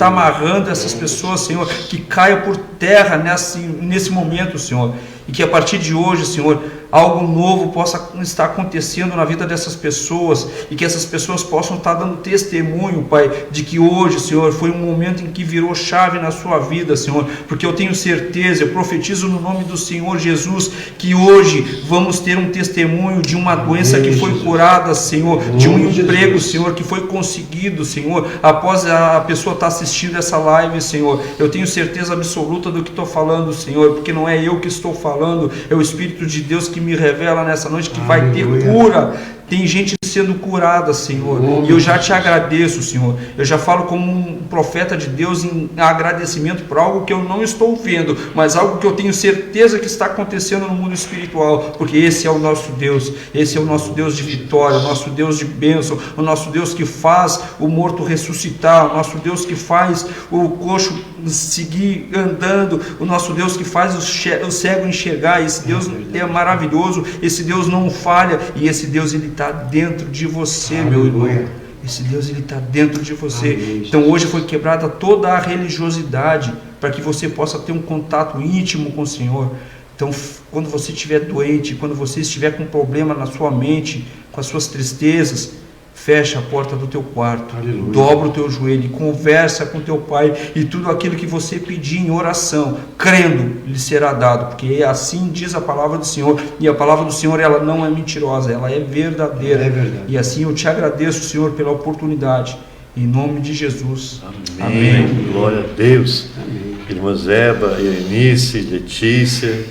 amarrando essas pessoas, Senhor, que caia por terra nesse momento, Senhor, e que a partir de hoje, Senhor, algo novo possa estar acontecendo na vida dessas pessoas, e que essas pessoas possam estar dando testemunho, Pai, de que hoje, Senhor, foi um momento em que virou chave na sua vida, Senhor, porque eu tenho certeza, eu profetizo no nome do Senhor Jesus, que hoje vamos ter um testemunho de uma doença que foi curada, Senhor, de um emprego, Senhor, que foi conseguido, Senhor, após a pessoa estar assistindo essa live, Senhor. Eu tenho certeza absoluta do que estou falando, Senhor, porque não é eu que estou falando, é o Espírito de Deus que me revela nessa noite que vai ter cura. Tem gente sendo curada, Senhor, e eu já te agradeço, Senhor. Eu já falo como um profeta de Deus em agradecimento por algo que eu não estou vendo, mas algo que eu tenho certeza que está acontecendo no mundo espiritual, porque esse é o nosso Deus, esse é o nosso Deus de vitória, o nosso Deus de bênção, o nosso Deus que faz o morto ressuscitar, o nosso Deus que faz o coxo seguir andando, o nosso Deus que faz o cego enxergar. Esse Deus é maravilhoso, esse Deus não falha, e esse Deus ele está dentro de você, meu irmão. Esse Deus ele está dentro de você. Então hoje foi quebrada toda a religiosidade para que você possa ter um contato íntimo com o Senhor. Então quando você estiver doente, quando você estiver com problema na sua mente, com as suas tristezas, fecha a porta do teu quarto, dobra o teu joelho e conversa com teu Pai, e tudo aquilo que você pedir em oração, crendo, lhe será dado, porque assim diz a palavra do Senhor, e a palavra do Senhor ela não é mentirosa, ela é verdadeira. E assim eu te agradeço, Senhor, pela oportunidade, Em nome de Jesus. Amém. Glória a Deus. Amém. Irmãs Eva, Eunice, Letícia,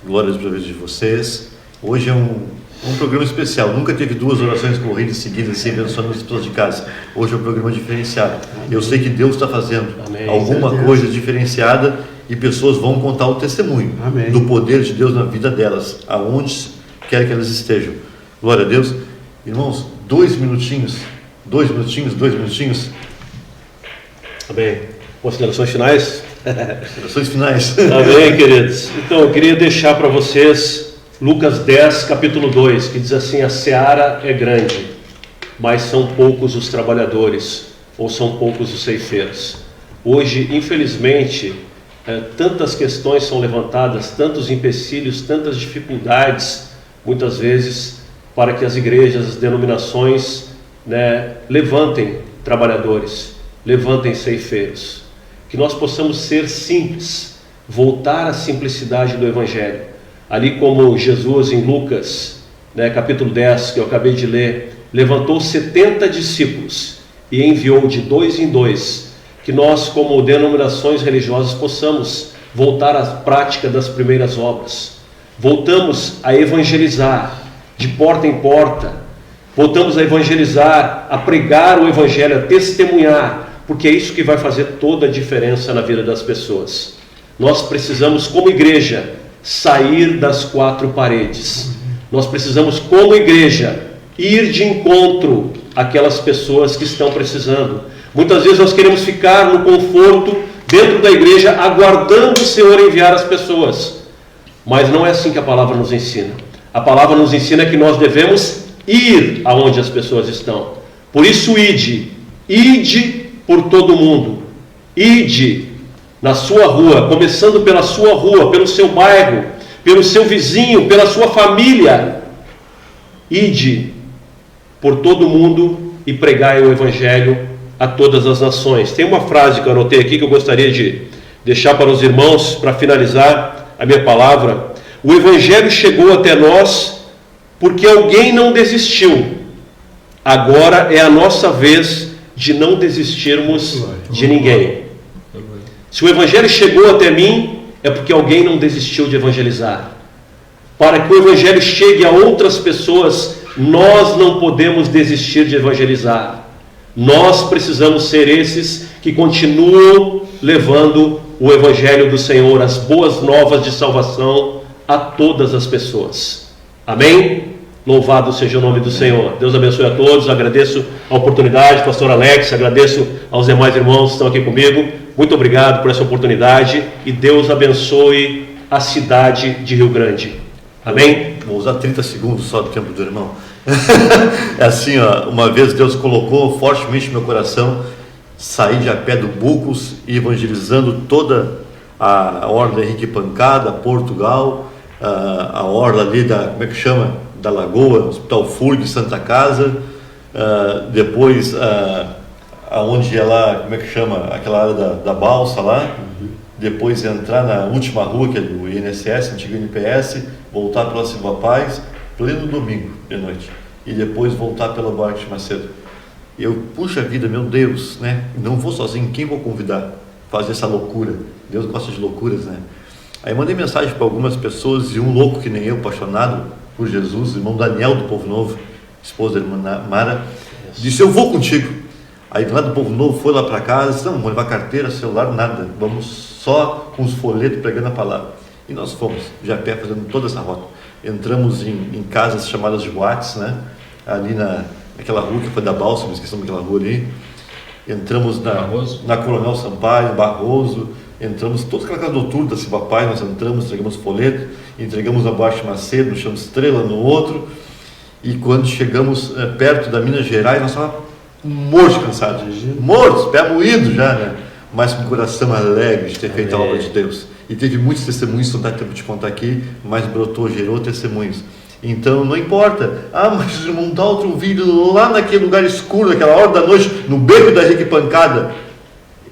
glórias para a vida de vocês. Hoje é um programa especial. Nunca teve 2 orações corridas seguidas assim, abençoando as pessoas de casa. Hoje é um programa diferenciado. Amém. Eu sei que Deus está fazendo alguma coisa diferenciada e pessoas vão contar o testemunho do poder de Deus na vida delas, aonde quer que elas estejam. Glória a Deus. Irmãos, 2 minutinhos. Amém. Considerações finais? Considerações finais. Amém, queridos. Então, eu queria deixar para vocês Lucas 10, capítulo 2, que diz assim: a seara é grande, mas são poucos os trabalhadores, ou são poucos os ceifeiros. Hoje, infelizmente, tantas questões são levantadas, tantos empecilhos, tantas dificuldades, muitas vezes, para que as igrejas, as denominações, levantem trabalhadores, levantem ceifeiros. Que nós possamos ser simples, voltar à simplicidade do Evangelho. Ali como Jesus em Lucas, capítulo 10, que eu acabei de ler, levantou 70 discípulos e enviou de 2 em 2, que nós como denominações religiosas possamos voltar à prática das primeiras obras. Voltamos a evangelizar de porta em porta, voltamos a evangelizar, a pregar o Evangelho, a testemunhar, porque é isso que vai fazer toda a diferença na vida das pessoas. Nós precisamos, como igreja, sair das 4 paredes. Nós precisamos, como igreja, ir de encontro àquelas pessoas que estão precisando. Muitas vezes nós queremos ficar no conforto dentro da igreja, aguardando o Senhor enviar as pessoas. Mas não é assim que a palavra nos ensina. A palavra nos ensina que nós devemos ir aonde as pessoas estão. Por isso, ide por todo mundo. Ide na sua rua, começando pela sua rua, pelo seu bairro, pelo seu vizinho, pela sua família. Ide por todo mundo e pregai o Evangelho a todas as nações. Tem uma frase que eu anotei aqui que eu gostaria de deixar para os irmãos para finalizar a minha palavra. O Evangelho chegou até nós porque alguém não desistiu. Agora é a nossa vez de não desistirmos de ninguém. Se o Evangelho chegou até mim, é porque alguém não desistiu de evangelizar. Para que o Evangelho chegue a outras pessoas, nós não podemos desistir de evangelizar. Nós precisamos ser esses que continuam levando o Evangelho do Senhor, as boas novas de salvação a todas as pessoas. Amém? Louvado seja o nome do Senhor. Deus abençoe a todos. Agradeço a oportunidade, pastor Alex, agradeço aos demais irmãos que estão aqui comigo. Muito obrigado por essa oportunidade e Deus abençoe a cidade de Rio Grande. Amém? Vou usar 30 segundos só do tempo do irmão. É assim, uma vez Deus colocou fortemente no meu coração sair de a pé do Bucos e evangelizando toda a orla Henrique Pancada, Portugal, a orla ali como é que chama? Da Lagoa, Hospital FURG, Santa Casa, depois aonde é lá, como é que chama? Aquela área da balsa lá, depois entrar na última rua, que é do INSS, antigo NPS, voltar pela Silva Paz, pleno domingo de noite, e depois voltar pela Buarque de Macedo. Eu, puxa vida, meu Deus, não vou sozinho, quem vou convidar? Fazer essa loucura, Deus gosta de loucuras, Aí mandei mensagem para algumas pessoas, e um louco que nem eu, apaixonado por Jesus, irmão Daniel do Povo Novo, esposa da irmã Mara, disse: eu vou contigo. Aí lá do Povo Novo foi lá para casa, disse: não, vou levar carteira, celular, nada, vamos só com os folhetos pregando a palavra. E nós fomos de a pé fazendo toda essa rota. Entramos em casas chamadas de boates, ali naquela rua que foi da Balsa, me esqueci daquela rua ali. Entramos na Coronel Sampaio, Barroso, entramos todas aquelas casas noturnas da Silva Paz, nós entramos, entregamos folheto, entregamos a Buarque de Macedo, no chão Estrela, no outro, e quando chegamos perto da Minas Gerais, nós estávamos mortos, cansados, mortos, pé moído já, mas com o coração alegre de ter feito a obra de Deus. E teve muitos testemunhos, não dá tempo de contar aqui, mas gerou testemunhos. Então não importa, mas o irmão Daltro vive lá naquele lugar escuro, naquela hora da noite, no beco da Henrique Pancada.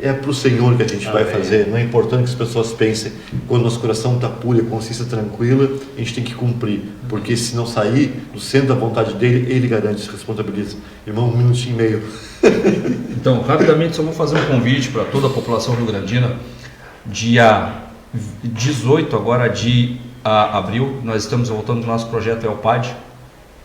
é para o Senhor que a gente vai fazer, não é importante que as pessoas pensem. Quando nosso coração está puro e a consciência tranquila, a gente tem que cumprir, porque se não sair do centro da vontade dele, ele garante, se responsabiliza. Irmão, 1 minutinho e meio. Então, rapidamente, só vou fazer um convite para toda a população rio-grandina. Dia 18 agora de abril, nós estamos voltando do nosso projeto ELPAD,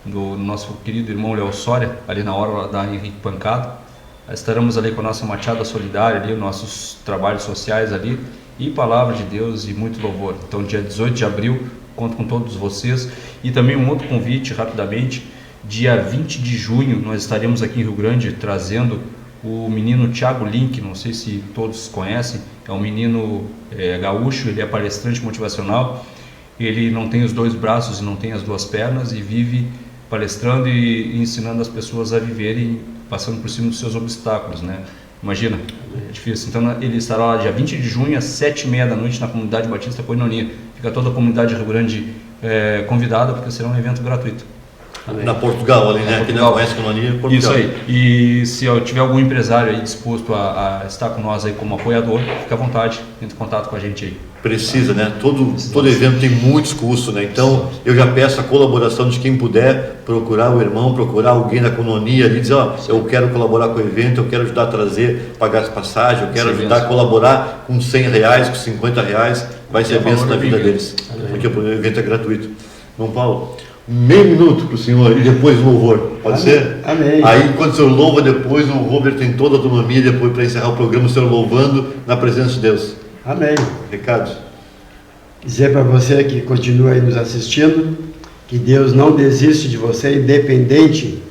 do nosso querido irmão Léo Soria, ali na hora da Henrique Pancada. Estaremos ali com a nossa machada solidária, ali, os nossos trabalhos sociais ali, e palavra de Deus e muito louvor. Então, dia 18 de abril, conto com todos vocês. E também um outro convite, rapidamente, dia 20 de junho, nós estaremos aqui em Rio Grande trazendo o menino Thiago Link, não sei se todos conhecem, é um menino gaúcho, ele é palestrante motivacional, ele não tem os 2 braços e não tem as 2 pernas e vive palestrando e ensinando as pessoas a viverem passando por cima dos seus obstáculos, né? Imagina, é difícil. Então ele estará lá dia 20 de junho às 7h30 da noite na comunidade Batista Coinonia. Fica toda a comunidade de Rio Grande convidada, porque será um evento gratuito. Na Portugal ali, né? Quem não conhece Coinonia, Portugal. Isso aí. E se eu tiver algum empresário aí disposto a estar com nós aí como apoiador, fica à vontade, entre em contato com a gente aí. Precisa, né? Todo evento tem muitos custos, né? Então, eu já peço a colaboração de quem puder procurar o irmão, procurar alguém da Coinonia ali, dizer, ó, eu quero colaborar com o evento, eu quero ajudar a trazer, pagar as passagens, eu quero ajudar a colaborar com R$100, com R$50, vai ser a bênção na vida deles, porque o evento é gratuito. João Paulo, meio minuto para o senhor e depois o louvor, pode ser? Amém. Aí, quando o senhor louva, depois o Robert tem toda a autonomia, depois para encerrar o programa, o senhor louvando na presença de Deus. Amém. Recado. Dizer para você que continua aí nos assistindo, que Deus não desiste de você, independente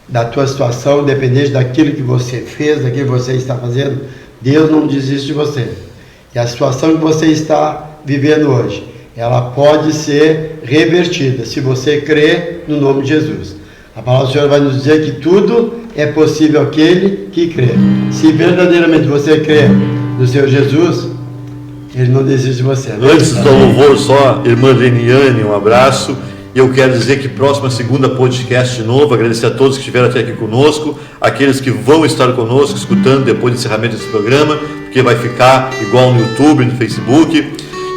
da tua situação, independente daquilo que você fez, daquilo que você está fazendo, Deus não desiste de você. E a situação que você está vivendo hoje, ela pode ser revertida, se você crer no nome de Jesus. A palavra do Senhor vai nos dizer que tudo é possível àquele que crê. Se verdadeiramente você crê no Senhor Jesus, Ele não desiste de você. Né? Antes do louvor, só, irmã Leniane, um abraço. E eu quero dizer que próxima segunda podcast de novo, agradecer a todos que estiveram até aqui conosco, aqueles que vão estar conosco, escutando depois do encerramento desse programa, porque vai ficar igual no YouTube, no Facebook,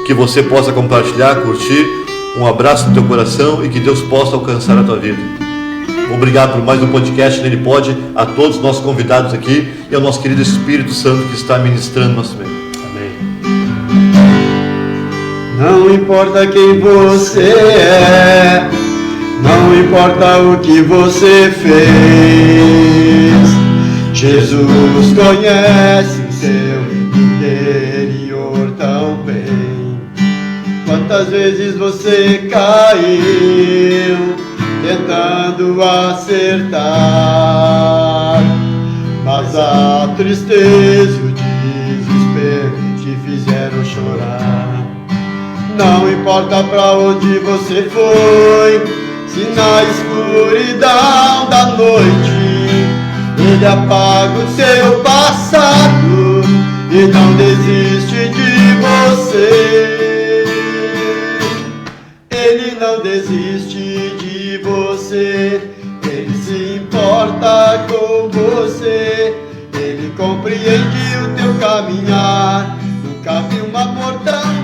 que você possa compartilhar, curtir. Um abraço no teu coração e que Deus possa alcançar a tua vida. Obrigado por mais um podcast Nele Pode, a todos os nossos convidados aqui e ao nosso querido Espírito Santo que está ministrando nosso meio. Não importa quem você é, não importa o que você fez, Jesus conhece o seu interior tão bem. Quantas vezes você caiu tentando acertar, mas a tristeza e o desespero te fizeram chorar. Não importa pra onde você foi, se na escuridão da noite Ele apaga o seu passado e não desiste de você. Ele não desiste de você, Ele se importa com você, Ele compreende o teu caminhar. Nunca vi um amor tão